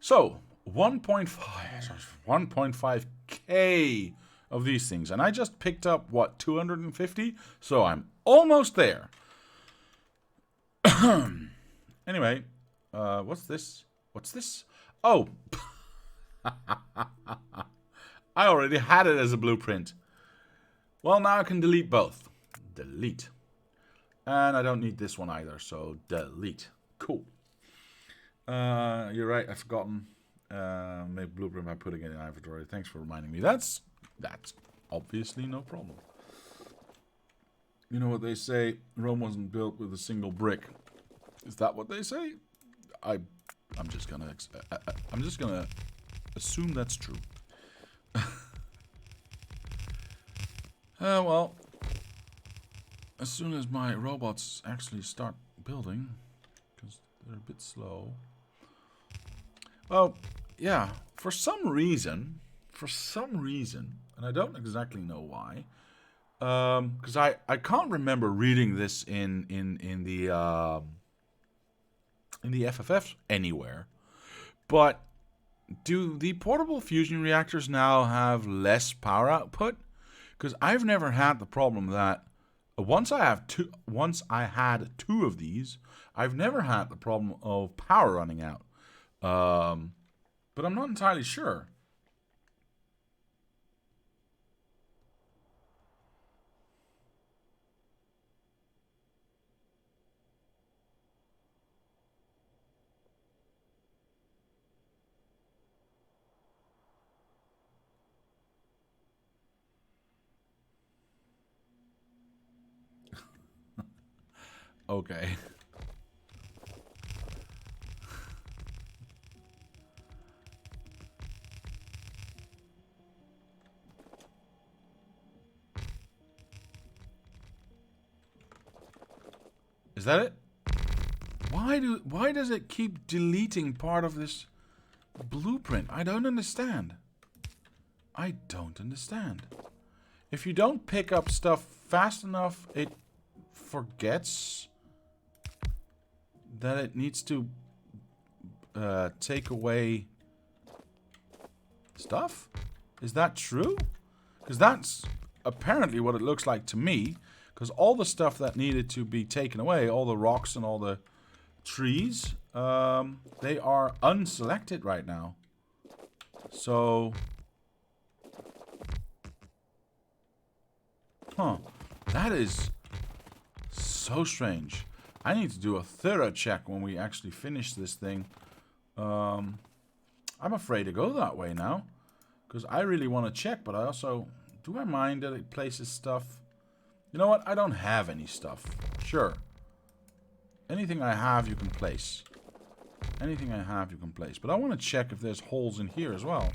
Speaker 1: So 1.5k of these things, and I just picked up what, 250, so I'm almost there. Anyway, what's this? Oh, I already had it as a blueprint. Well, now I can delete both. Delete. And I don't need this one either, so delete. Cool. You're right, I've forgotten. Make blueprint by putting it in inventory. Thanks for reminding me. That's obviously no problem. You know what they say? Rome wasn't built with a single brick. Is that what they say? I'm just gonna assume that's true. Well, as soon as my robots actually start building, because they're a bit slow. Well, yeah, for some reason, and I don't exactly know why, because I can't remember reading this in the FFF anywhere, but do the portable fusion reactors now have less power output? Because I've never had the problem that once I had two of these, I've never had the problem of power running out. But I'm not entirely sure. Okay. Is that it? Why does it keep deleting part of this blueprint? I don't understand. I don't understand. If you don't pick up stuff fast enough, it forgets that it needs to take away stuff? Is that true? Because that's apparently what it looks like to me. Because all the stuff that needed to be taken away, all the rocks and all the trees, they are unselected right now. So... Huh. That is so strange. I need to do a thorough check when we actually finish this thing. I'm afraid to go that way now. Because I really want to check, but I also... Do I mind that it places stuff? You know what? I don't have any stuff. Sure. Anything I have, you can place. Anything I have, you can place. But I want to check if there's holes in here as well.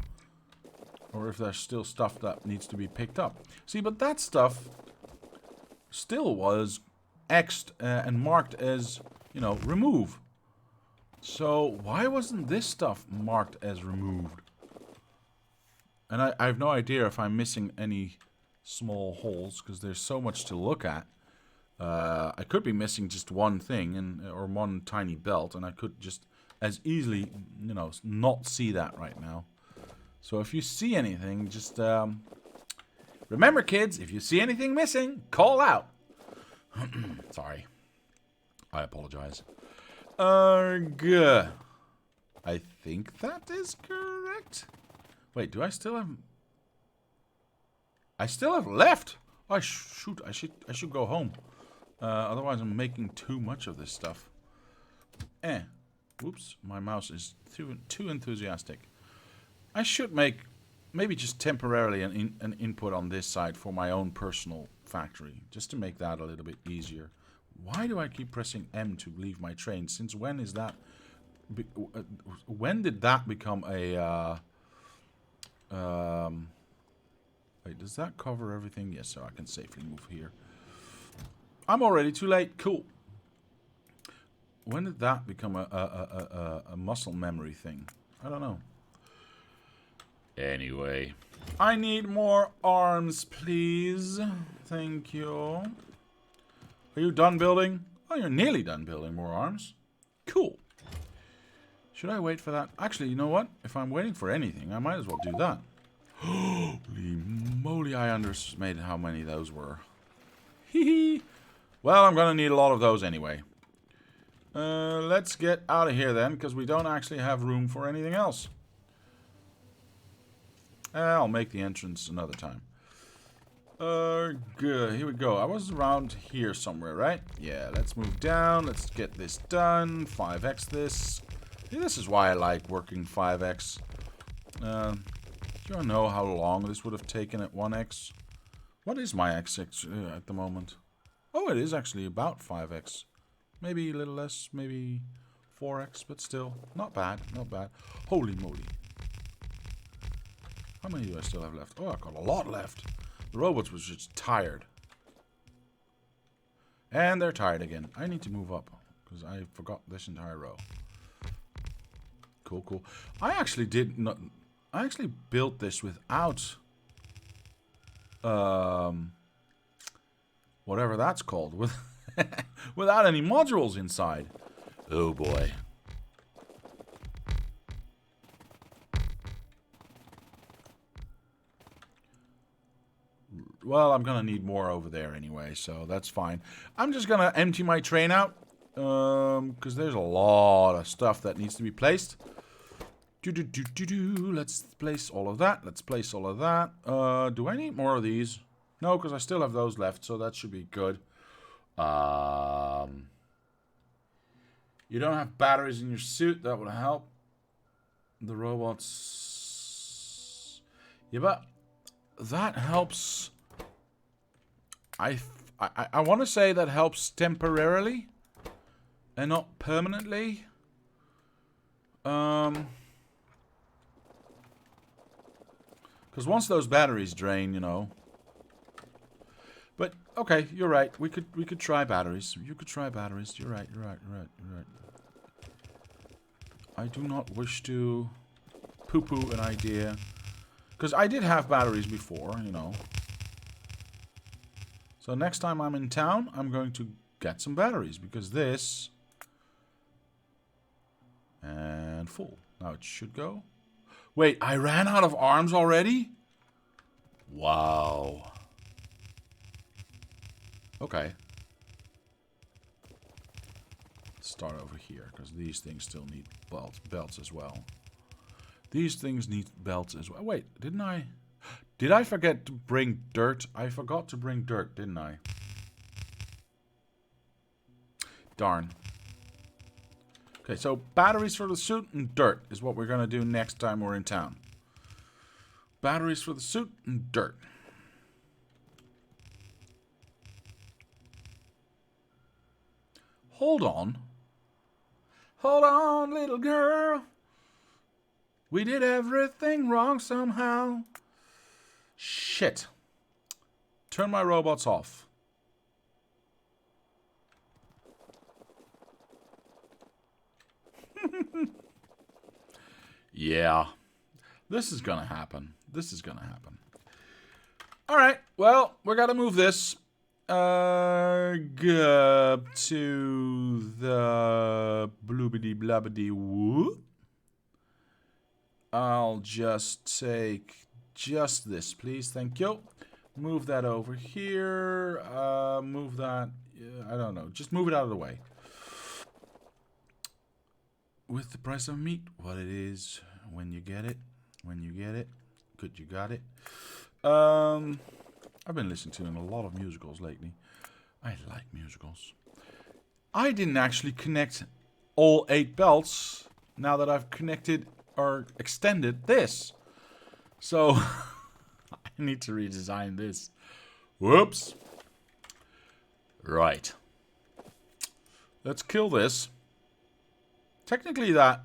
Speaker 1: Or if there's still stuff that needs to be picked up. See, but that stuff still was X'd and marked as, you know, remove. So why wasn't this stuff marked as removed? And I have no idea if I'm missing any small holes, because there's so much to look at. I could be missing just one thing, or one tiny belt, and I could just as easily, you know, not see that right now. So if you see anything, just remember, kids, if you see anything missing, call out. Sorry. I apologize. Good. I think that is correct. Wait, do I still have... I still have left. Oh, shoot, I should go home. Otherwise I'm making too much of this stuff. Whoops, my mouse is too enthusiastic. I should make maybe just temporarily an input on this side for my own personal factory, just to make that a little bit easier. Why do I keep pressing M to leave my train? Since when is that? When did that become a? Wait, does that cover everything? Yes, so I can safely move here. I'm already too late. Cool. When did that become a muscle memory thing? I don't know. Anyway, I need more arms, please. Thank you. Are you done building? Oh, you're nearly done building more arms. Cool. Should I wait for that? Actually, you know what? If I'm waiting for anything, I might as well do that. Holy moly, I underestimated how many those were. Hee hee. Well, I'm gonna need a lot of those anyway. Let's get out of here then, because we don't actually have room for anything else. I'll make the entrance another time. Good. Here we go. I was around here somewhere, right? Yeah, let's move down. Let's get this done. 5x this. See, this is why I like working 5x. Do you know how long this would have taken at 1x? What is my x at the moment? Oh, it is actually about 5x. Maybe a little less, maybe 4x, but still, not bad, not bad. Holy moly. How many do I still have left? Oh, I've got a lot left. The robots was just tired. And they're tired again. I need to move up, because I forgot this entire row. Cool, cool. I actually did not... I actually built this without... whatever that's called. Without any modules inside. Oh boy. Well, I'm gonna need more over there anyway, so that's fine. I'm just gonna empty my train out, because there's a lot of stuff that needs to be placed. Let's place all of that. Let's place all of that. Do I need more of these? No, because I still have those left, so that should be good. You don't have batteries in your suit. That would help. The robots. Yeah, but that helps. I want to say that helps temporarily. And not permanently. Because once those batteries drain, you know. But okay, you're right. We could try batteries. You could try batteries. You're right. You're right. You're right. You're right. I do not wish to poo-poo an idea. Because I did have batteries before, you know. So next time I'm in town, I'm going to get some batteries. Because this... And full. Now it should go. Wait, I ran out of arms already? Wow. Okay. Let's start over here. Because these things still need belts as well. These things need belts as well. Wait, didn't I... Did I forget to bring dirt? I forgot to bring dirt, didn't I? Darn. Okay, so batteries for the suit and dirt is what we're going to do next time we're in town. Batteries for the suit and dirt. Hold on. Hold on, little girl. We did everything wrong somehow. Shit. Turn my robots off. Yeah. This is gonna happen. This is gonna happen. Alright, well, we're gonna move this to the bloobity blabbity woo. I'll just take just this, please. Thank you. Move that over here. Move that. I don't know. Just move it out of the way. With the price of meat, what it is when you get it. When you get it. Good, you got it. I've been listening to a lot of musicals lately. I like musicals. I didn't actually connect all 8 belts now that I've connected or extended this. So, I need to redesign this. Whoops. Right. Let's kill this. Technically that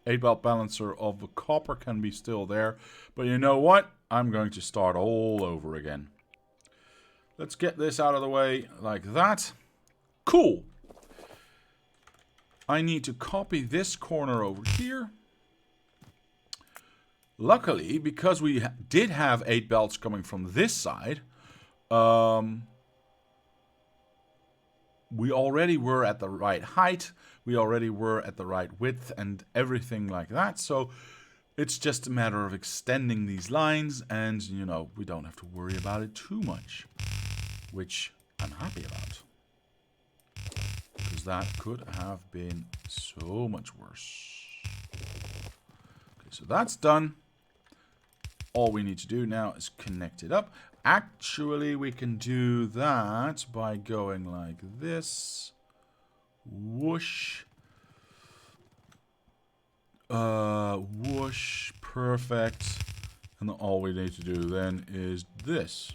Speaker 1: 8-belt balancer of the copper can be still there. But you know what? I'm going to start all over again. Let's get this out of the way like that. Cool. I need to copy this corner over here. Luckily, because we did have 8 belts coming from this side, we already were at the right height. We already were at the right width and everything like that. So it's just a matter of extending these lines and, you know, we don't have to worry about it too much. Which I'm happy about. Because that could have been so much worse. Okay, so that's done. All we need to do now is connect it up. Actually, we can do that by going like this. Whoosh. Whoosh. Perfect. And all we need to do then is this.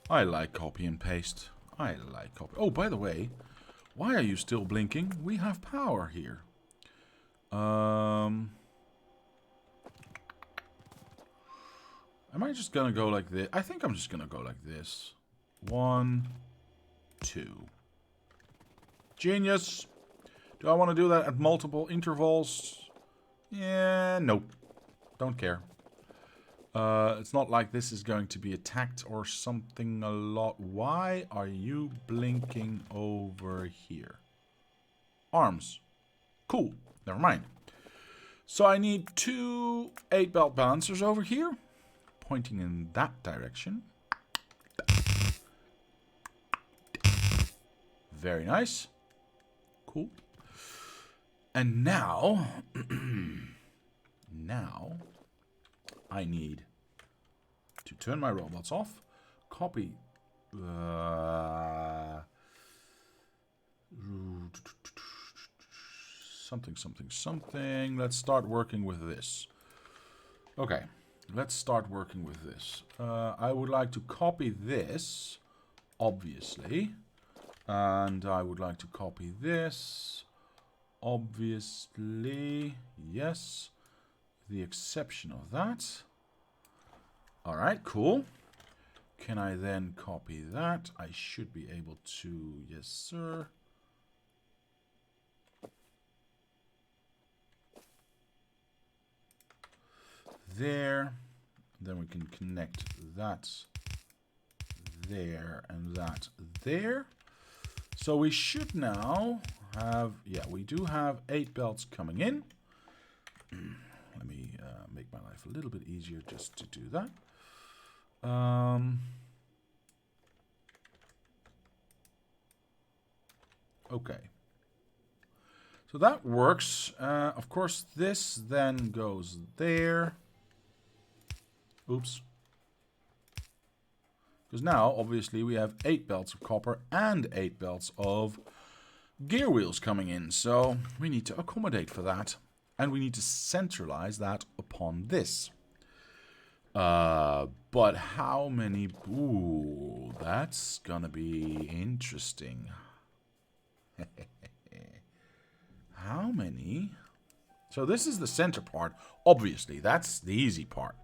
Speaker 1: I like copy and paste. I like copy. Oh, by the way, why are you still blinking? We have power here. Am I just gonna go like this? I think I'm just gonna go like this. 1, 2. Genius. Do I want to do that at multiple intervals? Yeah, nope. Don't care. It's not like this is going to be attacked or something a lot. Why are you blinking over here? Arms. Cool. Never mind. So I need 2 8-belt balancers over here. Pointing in that direction. Very nice. Cool. And now... now... I need to turn my robots off. Copy... something. Let's start working with this. Okay. Let's start working with this. I would like to copy this, obviously. And I would like to copy this. Obviously, yes. The exception of that. Alright, cool. Can I then copy that? I should be able to. Yes, sir. There. Then we can connect that there and that there. So we should now have, yeah, we do have 8 belts coming in. Let me make my life a little bit easier just to do that. Okay. So that works. Of course, this then goes there. Oops. Because now, obviously, we have 8 belts of copper and 8 belts of gear wheels coming in. So we need to accommodate for that. And we need to centralize that upon this. But how many... Ooh, that's gonna be interesting. How many? So this is the center part. Obviously, that's the easy part.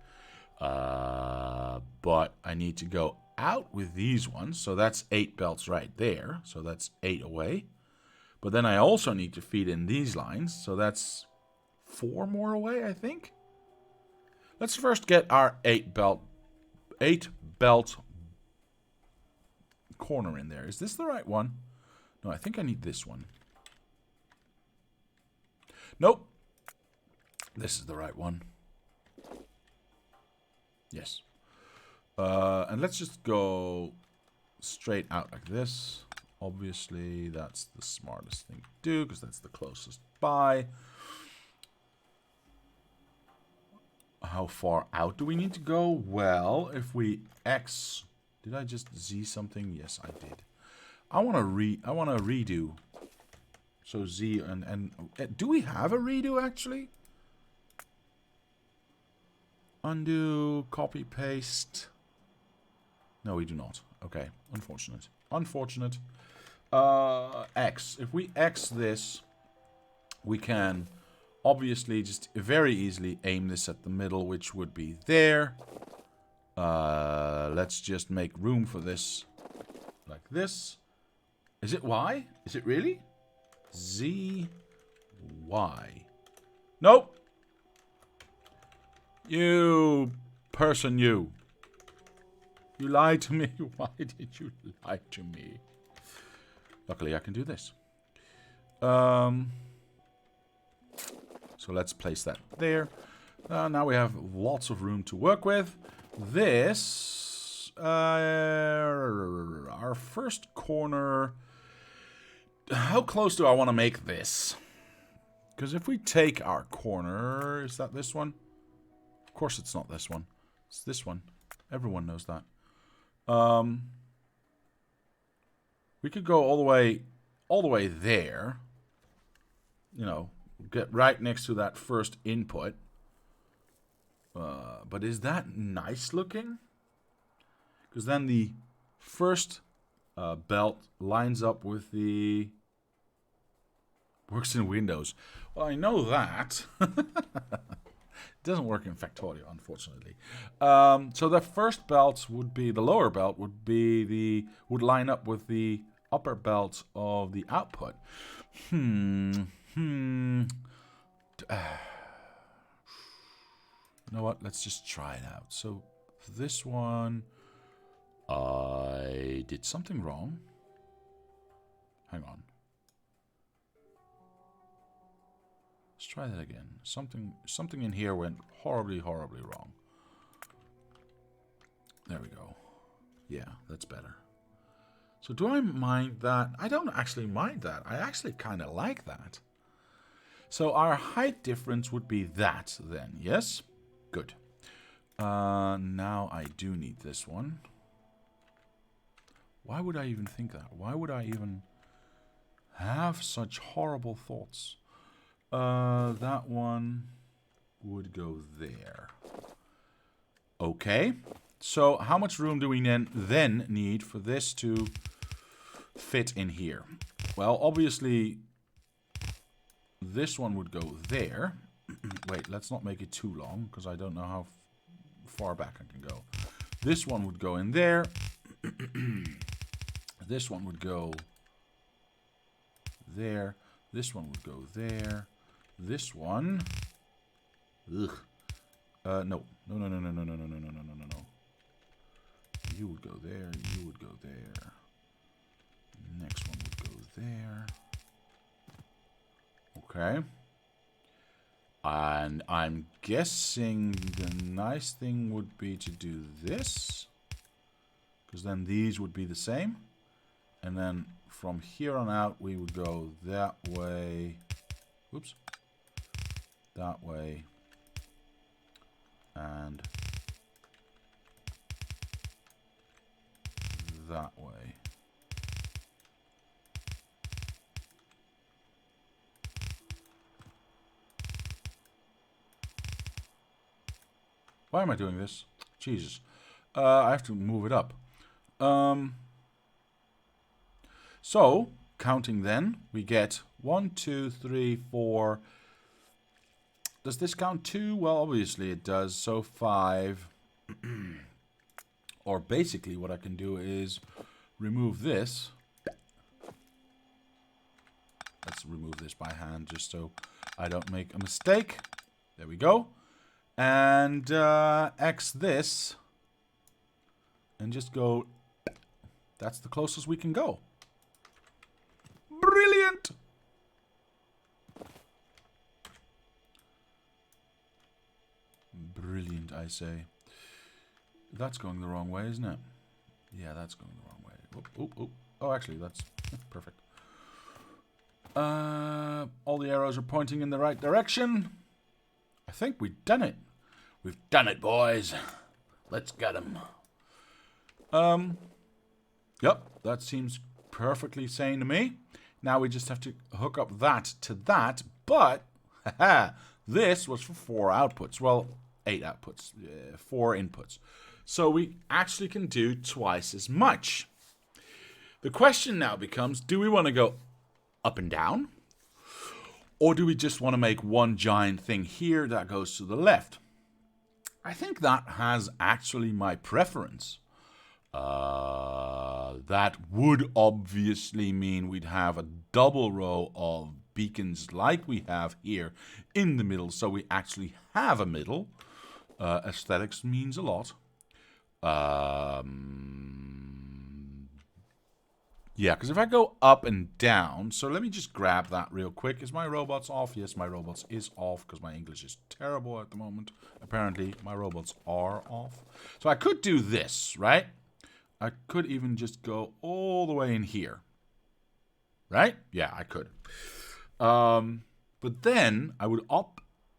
Speaker 1: But I need to go out with these ones. So that's 8 belts right there. So that's 8 away. But then I also need to feed in these lines. So that's 4 more away, I think. Let's first get our 8 belt corner in there. Is this the right one? No, I think I need this one. Nope. This is the right one. Yes. And let's just go straight out like this. Obviously, that's the smartest thing to do because that's the closest by. How far out do we need to go? Well, if we X... Did I just Z something? Yes, I did. I want to redo. So Z and do we have a redo actually? Undo, copy, paste. No, we do not. Okay, unfortunate. Unfortunate. X. If we X this, we can obviously just very easily aim this at the middle, which would be there. Let's just make room for this like this. Is it Y? Is it really? Z, Y. Nope. You person, you. You lied to me. Why did you lie to me? Luckily, I can do this. So let's place that there. Now we have lots of room to work with. This, our first corner. How close do I want to make this? Because if we take our corner, is that this one? Of course it's not this one. It's this one. Everyone knows that. We could go all the way there. You know, get right next to that first input. But is that nice looking? Because then the first belt lines up with the... Works in Windows. Well, I know that. It doesn't work in Factorio, unfortunately. So the first belt would be... The lower belt would be the... Would line up with the upper belt of the output. You know what? Let's just try it out. So this one... I did something wrong. Hang on. Let's try that again. Something in here went horribly, horribly wrong. There we go. Yeah, that's better. So do I mind that? I don't actually mind that. I actually kind of like that. So our height difference would be that then, yes? Good. Now I do need this one. Why would I even think that? Why would I even have such horrible thoughts? That one would go there. Okay. So how much room do we then need for this to fit in here? Well, obviously, this one would go there. Wait, let's not make it too long, because I don't know how far back I can go. This one would go in there. This one would go there. This one would go there. This one... Ugh. No. No, no, no, no, no, no, no, no, no, no, no, no. You would go there. You would go there. Next one would go there. Okay. And I'm guessing the nice thing would be to do this. Because then these would be the same. And then from here on out, we would go that way. Oops. That way. And that way. Why am I doing this? Jesus. I have to move it up. So, counting then, we get 1, 2, 3, 4. Does this count 2? Well, obviously it does. So 5. Or basically what I can do is remove this. Let's remove this by hand just so I don't make a mistake. There we go. And X this. And just go. That's the closest we can go. Brilliant! Brilliant, I say. That's going the wrong way, isn't it? Yeah, that's going the wrong way. Oop, oop, oop. Oh, actually, that's perfect. All the arrows are pointing in the right direction. I think we've done it. We've done it, boys. Let's get them. Yep, that seems perfectly sane to me. Now we just have to hook up that to that, but this was for 4 outputs. Well, 8 outputs, 4 inputs. So we actually can do twice as much. The question now becomes, do we want to go up and down? Or do we just want to make one giant thing here that goes to the left? I think that has actually my preference. That would obviously mean we'd have a double row of beacons like we have here in the middle, so we actually have a middle. Aesthetics means a lot. Yeah, because if I go up and down, so let me just grab that real quick. Is my robots off? Yes, my robots is off because my English is terrible at the moment. Apparently, my robots are off. So I could do this, right? I could even just go all the way in here. Right? Yeah, I could. But then I would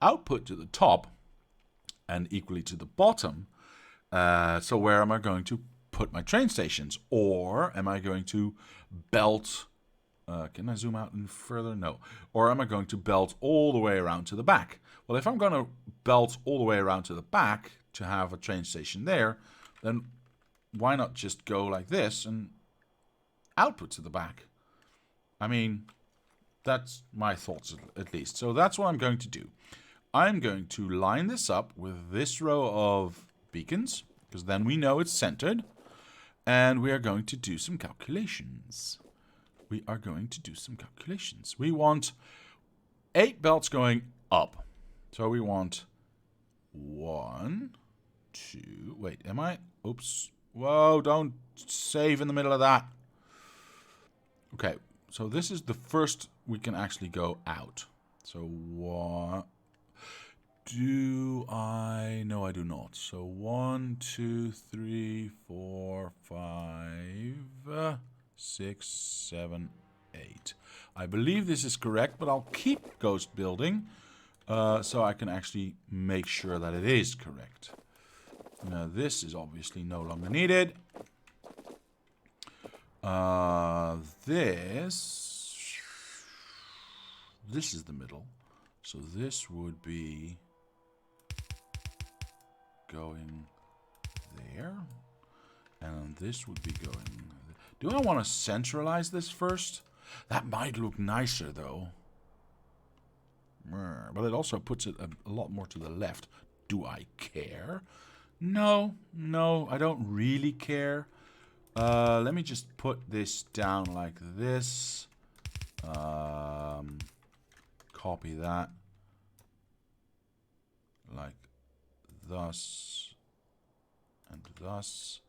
Speaker 1: output to the top and equally to the bottom. So where am I going to put my train stations? Or am I going to belt... can I zoom out any further? No. Or am I going to belt all the way around to the back? Well, if I'm going to belt all the way around to the back to have a train station there, then why not just go like this and output to the back? I mean, that's my thoughts at least. So that's what I'm going to do. I'm going to line this up with this row of beacons, because then we know it's centered. And we are going to do some calculations. We want 8 belts going up. So we want 1, 2... Wait, am I... Oops. Whoa, don't save in the middle of that. Okay, so this is the first we can actually go out. So what... Do I... No, I do not. So 1, 2, 3, 4, 5, 6, 7, 8. I believe this is correct, but I'll keep ghost building so I can actually make sure that it is correct. Now this is obviously no longer needed. This is the middle. So this would be going there. And this would be going... Do I want to centralize this first? That might look nicer, though. But it also puts it a lot more to the left. Do I care? No, I don't really care. Let me just put this down like this. Copy that. Like thus. And thus.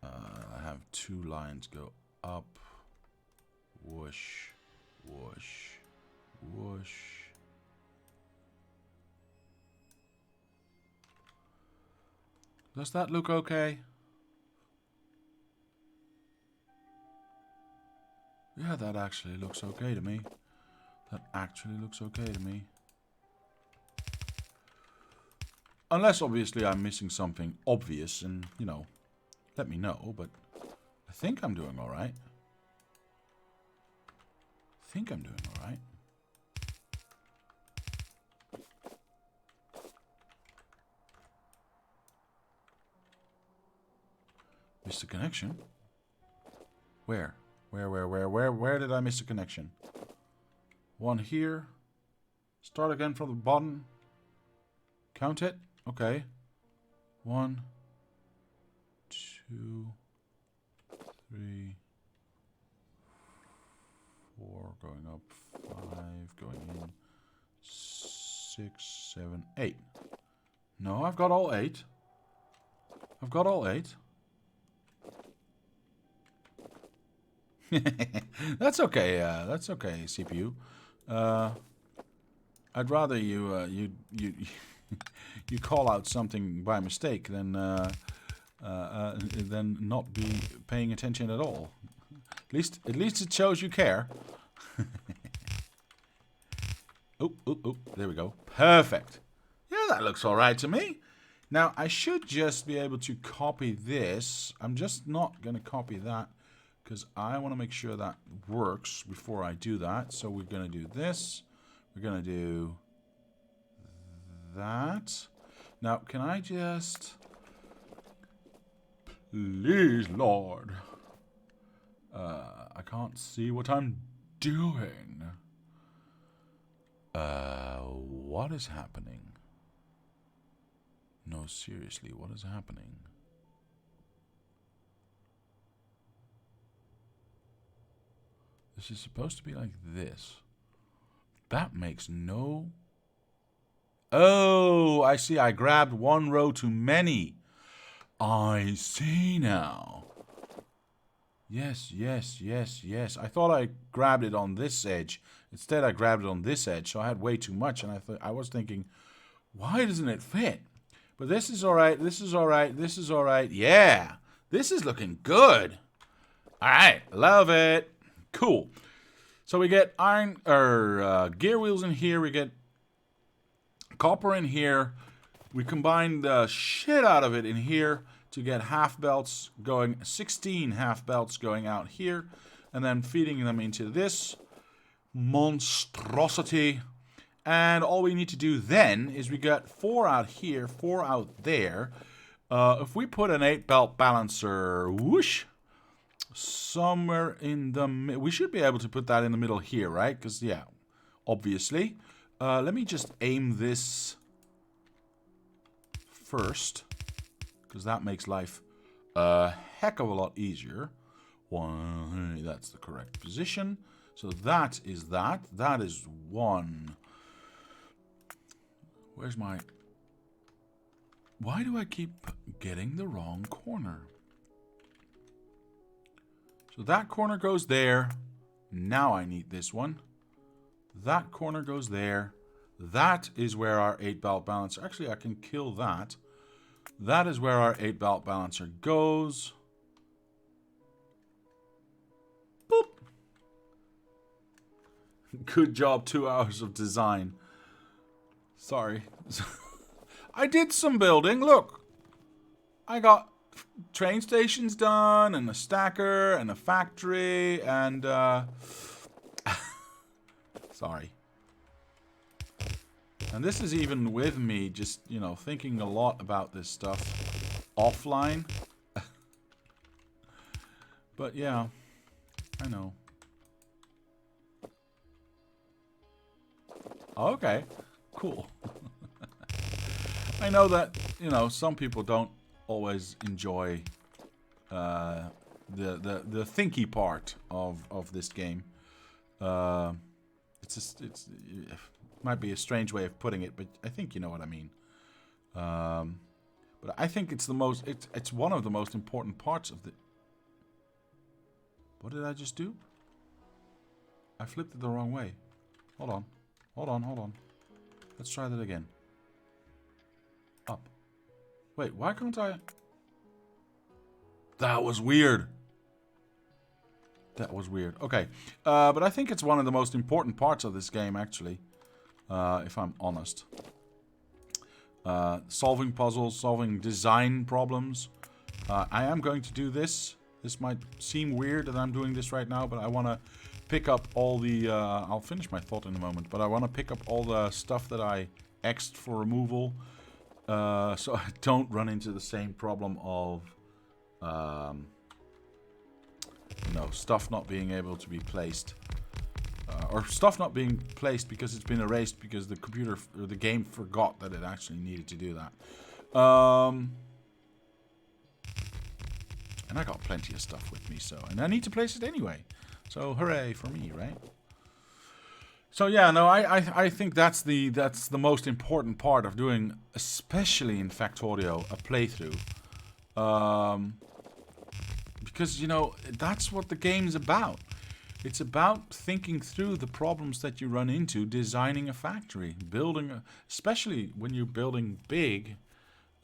Speaker 1: I have 2 lines go up. Whoosh. Whoosh. Whoosh. Does that look okay? Yeah, that actually looks okay to me. That actually looks okay to me. Unless, obviously, I'm missing something obvious and, you know, let me know. But I think I'm doing alright. Missed a connection? Where? Where did I miss a connection? 1 here. Start again from the bottom. Count it. Okay. 1, 2, 3, 4. Going up. 5. Going in. 6, 7, 8. No, I've got all 8. That's okay. That's okay, CPU. I'd rather you you call out something by mistake than not be paying attention at all. At least it shows you care. Oh, there we go. Perfect. Yeah, that looks all right to me. Now I should just be able to copy this. I'm just not gonna copy that, because I want to make sure that works before I do that. So we're going to do this. We're going to do that. Now, can I just... Please, Lord. I can't see what I'm doing. What is happening? No, seriously, what is happening? This is supposed to be like this. That makes no... Oh, I see. I grabbed 1 row too many. I see now. Yes. I thought I grabbed it on this edge. Instead, I grabbed it on this edge, so I had way too much. And I was thinking, why doesn't it fit? But this is all right. This is all right. This is all right. Yeah, this is looking good. All right, love it. Cool. So we get iron or gear wheels in here. We get copper in here. We combine the shit out of it in here to get half belts going, 16 half belts going out here, and then feeding them into this monstrosity. And all we need to do then is we got 4 out here, 4 out there. If we put an 8-belt balancer, whoosh, somewhere in the middle. We should be able to put that in the middle here, right? Because, yeah, obviously. Let me just aim this first, because that makes life a heck of a lot easier. That's the correct position. So that is that. That is 1. Where's my... Why do I keep getting the wrong corner? So that corner goes there. Now I need this one. That corner goes there. That is where our 8-belt balancer... Actually, I can kill that. That is where our 8-belt balancer goes. Boop. Good job, 2 hours of design. Sorry. I did some building. Look. I got train stations done, and a stacker, and a factory, and sorry. And this is even with me just, you know, thinking a lot about this stuff offline. But yeah, I know. Okay, cool. I know that, you know, some people don't always enjoy the thinky part of this game. It's just, it might be a strange way of putting it, but I think you know what I mean. But I think it's it's one of the most important parts of the... What did I just do? I flipped it the wrong way. Hold on. Hold on, hold on. Let's try that again. Up. Wait, why can't I... That was weird. That was weird. Okay. But I think it's one of the most important parts of this game, actually. If I'm honest. Solving puzzles, solving design problems. I am going to do this. This might seem weird that I'm doing this right now, but I want to pick up all the... I'll finish my thought in a moment, but I want to pick up all the stuff that I X'd for removal, so I don't run into the same problem of, you know, stuff not being able to be placed. Or stuff not being placed because it's been erased because the computer or the game forgot that it actually needed to do that. And I got plenty of stuff with me, so... And I need to place it anyway. So, hooray for me, right? So, yeah, no, I think that's the most important part of doing, especially in Factorio, a playthrough. Because, you know, that's what the game's about. It's about thinking through the problems that you run into, designing a factory, building, especially when you're building big.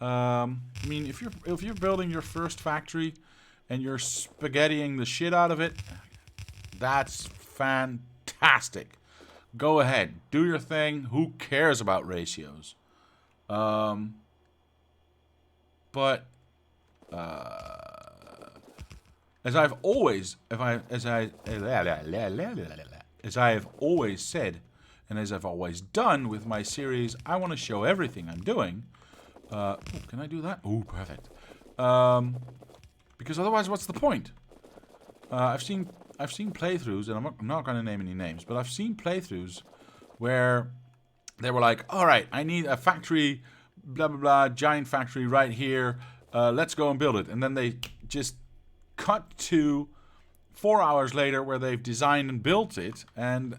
Speaker 1: I mean, if you're building your first factory and you're spaghettiing the shit out of it, that's fantastic. Go ahead, do your thing. Who cares about ratios? But as I've always, as I have always said, and as I've always done with my series, I want to show everything I'm doing. Ooh, can I do that? Ooh, perfect. Because otherwise, what's the point? I've seen playthroughs, and I'm not going to name any names, but I've seen playthroughs where they were like, all right, I need a factory, blah, blah, blah, giant factory right here. Let's go and build it. And then they just cut to 4 hours later where they've designed and built it, and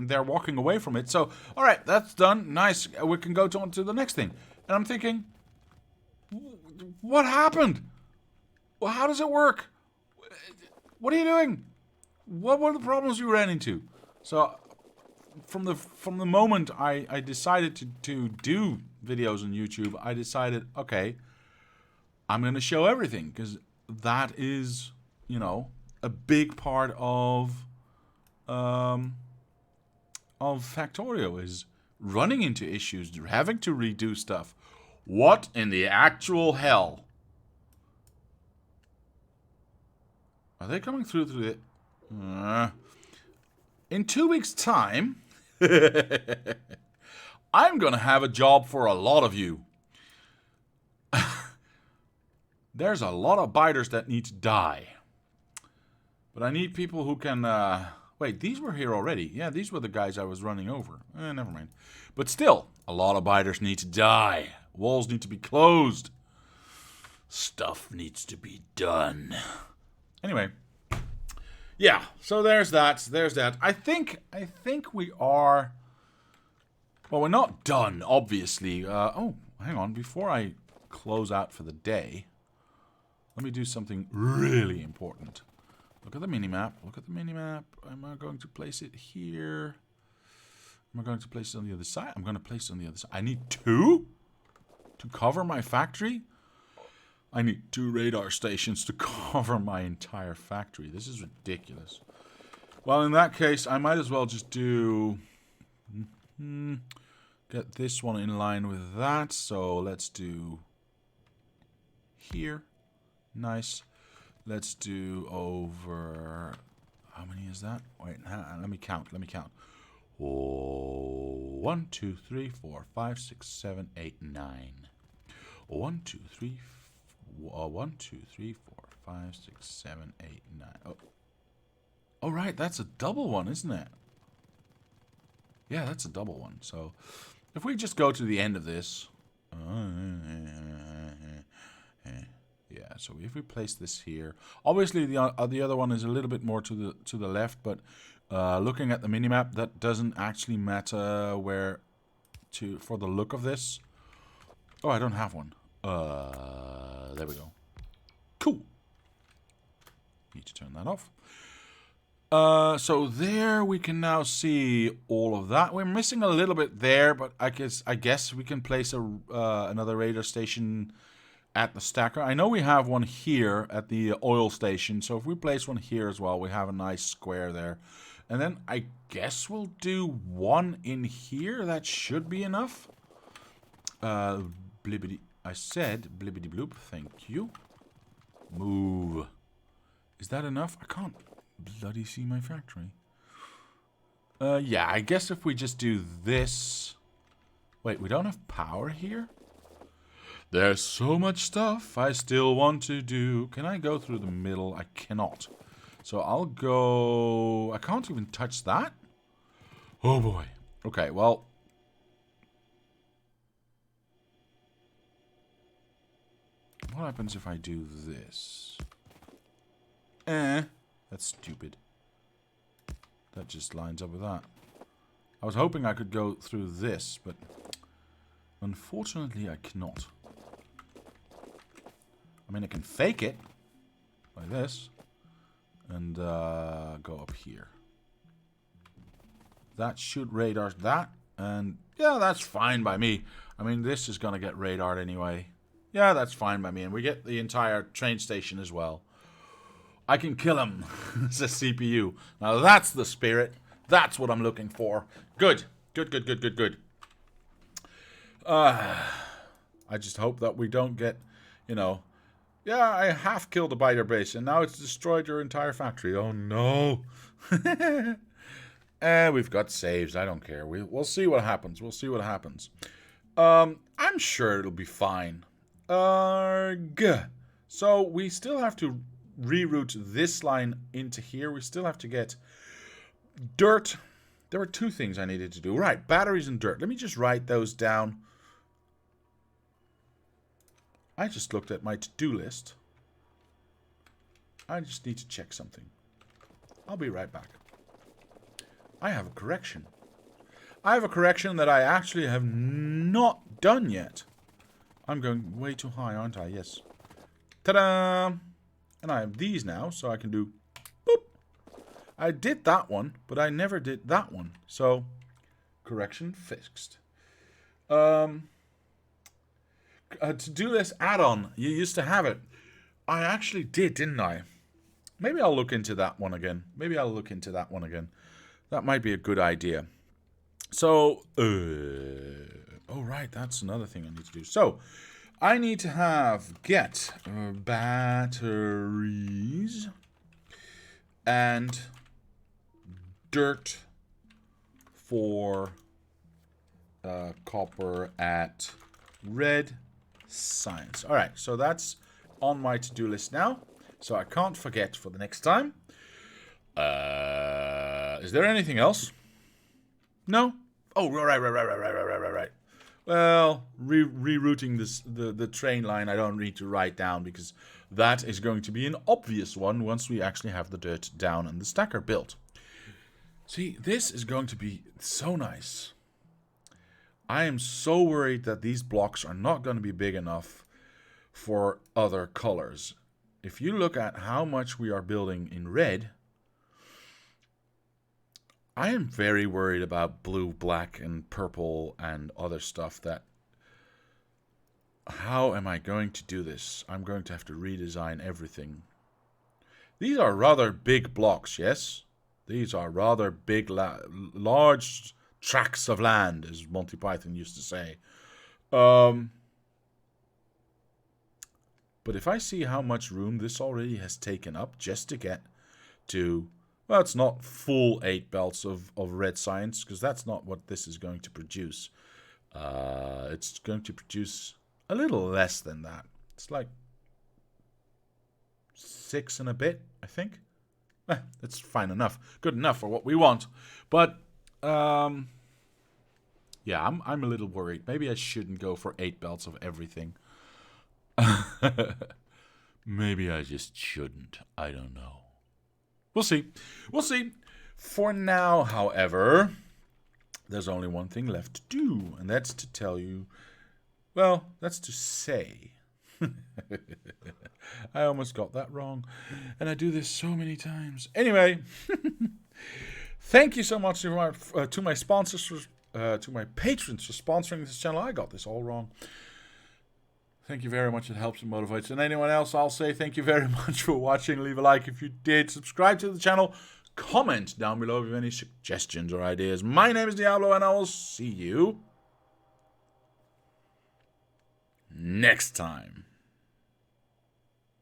Speaker 1: they're walking away from it. So, all right, that's done. Nice. We can go on to the next thing. And I'm thinking, what happened? Well, how does it work? What are you doing? What were the problems you ran into? So, from the moment I decided to do videos on YouTube, I decided, okay, I'm going to show everything, because that is, you know, a big part of Factorio, is running into issues, having to redo stuff. What in the actual hell? Are they coming through the... in 2 weeks' time, I'm going to have a job for a lot of you. There's a lot of biters that need to die. But I need people who can... wait, these were here already. Yeah, these were the guys I was running over. Never mind. But still, a lot of biters need to die. Walls need to be closed. Stuff needs to be done. Anyway. Yeah, so there's that. There's that. I think we are... Well, we're not done, obviously. Oh, hang on. Before I close out for the day, let me do something really important. Look at the minimap. Look at the minimap. Am I going to place it here? Am I going to place it on the other side? I'm going to place it on the other side. I need 2 to cover my factory? I need 2 radar stations to cover my entire factory. This is ridiculous. Well, in that case, I might as well just do... get this one in line with that. So let's do... here. Nice. Let's do over... How many is that? Wait, let me count. 1, 2, 3, 4, 5, 6, 7, 8, 9. 1, 2, 3, 1, 2, 3, 4, 5, 6, 7, 8, 9. Oh. Oh, right. That's a double one, isn't it? Yeah, that's a double one. So if we just go to the end of this. Yeah, so if we place this here, obviously the other one is a little bit more to the left, but looking at the minimap, that doesn't actually matter where for the look of this. Oh, I don't have one. There we go. Cool. Need to turn that off. So there we can now see all of that. We're missing a little bit there, but I guess we can place another radar station at the stacker. I know we have one here at the oil station, so if we place one here as well, we have a nice square there. And then I guess we'll do one in here. That should be enough. Blibbity. I said blibbity bloop. Thank you. Move. Is that enough? I can't bloody see my factory. Yeah, I guess if we just do this. Wait, we don't have power here? There's so much stuff I still want to do. Can I go through the middle? I cannot. So I'll go. I can't even touch that. Oh boy. Okay, well. What happens if I do this? That's stupid. That just lines up with that. I was hoping I could go through this, but unfortunately I cannot. I mean, I can fake it like this and go up here. That should radar that, and yeah, that's fine by me. I mean, this is gonna get radared anyway. Yeah, that's fine by me, and we get the entire train station as well. I can kill him. It's a CPU. Now that's the spirit. That's what I'm looking for. Good. Good, good, good, good, good. I just hope that we don't get, you know. Yeah, I half killed the biter base, and now it's destroyed your entire factory. Oh no. We've got saves. I don't care. We'll see what happens. We'll see what happens. I'm sure it'll be fine. So we still have to reroute this line into here. We still have to get dirt. There were two things I needed to do. Right, batteries and dirt. Let me just write those down. I just looked at my to-do list. I just need to check something. I'll be right back. I have a correction. I have a correction that I actually have not done yet. I'm going way too high, aren't I? Yes. Ta-da! And I have these now, so I can do boop. I did that one, but I never did that one. So, correction fixed. To-do list add-on. You used to have it. I actually did, didn't I? Maybe I'll look into that one again. That might be a good idea. So, oh right, that's another thing I need to do. So, I need to have get batteries and dirt for copper at red science. All right, so that's on my to-do list now, so I can't forget for the next time. Is there anything else? No? Oh, right. Well, rerouting the train line I don't need to write down because that is going to be an obvious one once we actually have the dirt down and the stacker built. See, this is going to be so nice. I am so worried that these blocks are not going to be big enough for other colors. If you look at how much we are building in red, I am very worried about blue, black, and purple and other stuff that... How am I going to do this? I'm going to have to redesign everything. These are rather big blocks, yes? These are rather big, large tracts of land, as Monty Python used to say. But if I see how much room this already has taken up just to get to... Well, it's not full 8 belts of red science, because that's not what this is going to produce. It's going to produce a little less than that. It's like 6 and a bit, I think. That's fine enough. Good enough for what we want. But, yeah, I'm a little worried. Maybe I shouldn't go for 8 belts of everything. Maybe I just shouldn't. I don't know. We'll see. We'll see. For now, however, there's only one thing left to do, and that's to tell you, well, that's to say. I almost got that wrong, and I do this so many times. Anyway, thank you so much to my sponsors, to my patrons for sponsoring this channel. I got this all wrong. Thank you very much. It helps and motivates. And anyone else, I'll say thank you very much for watching. Leave a like if you did. Subscribe to the channel. Comment down below if you have any suggestions or ideas. My name is Diablo, and I will see you next time.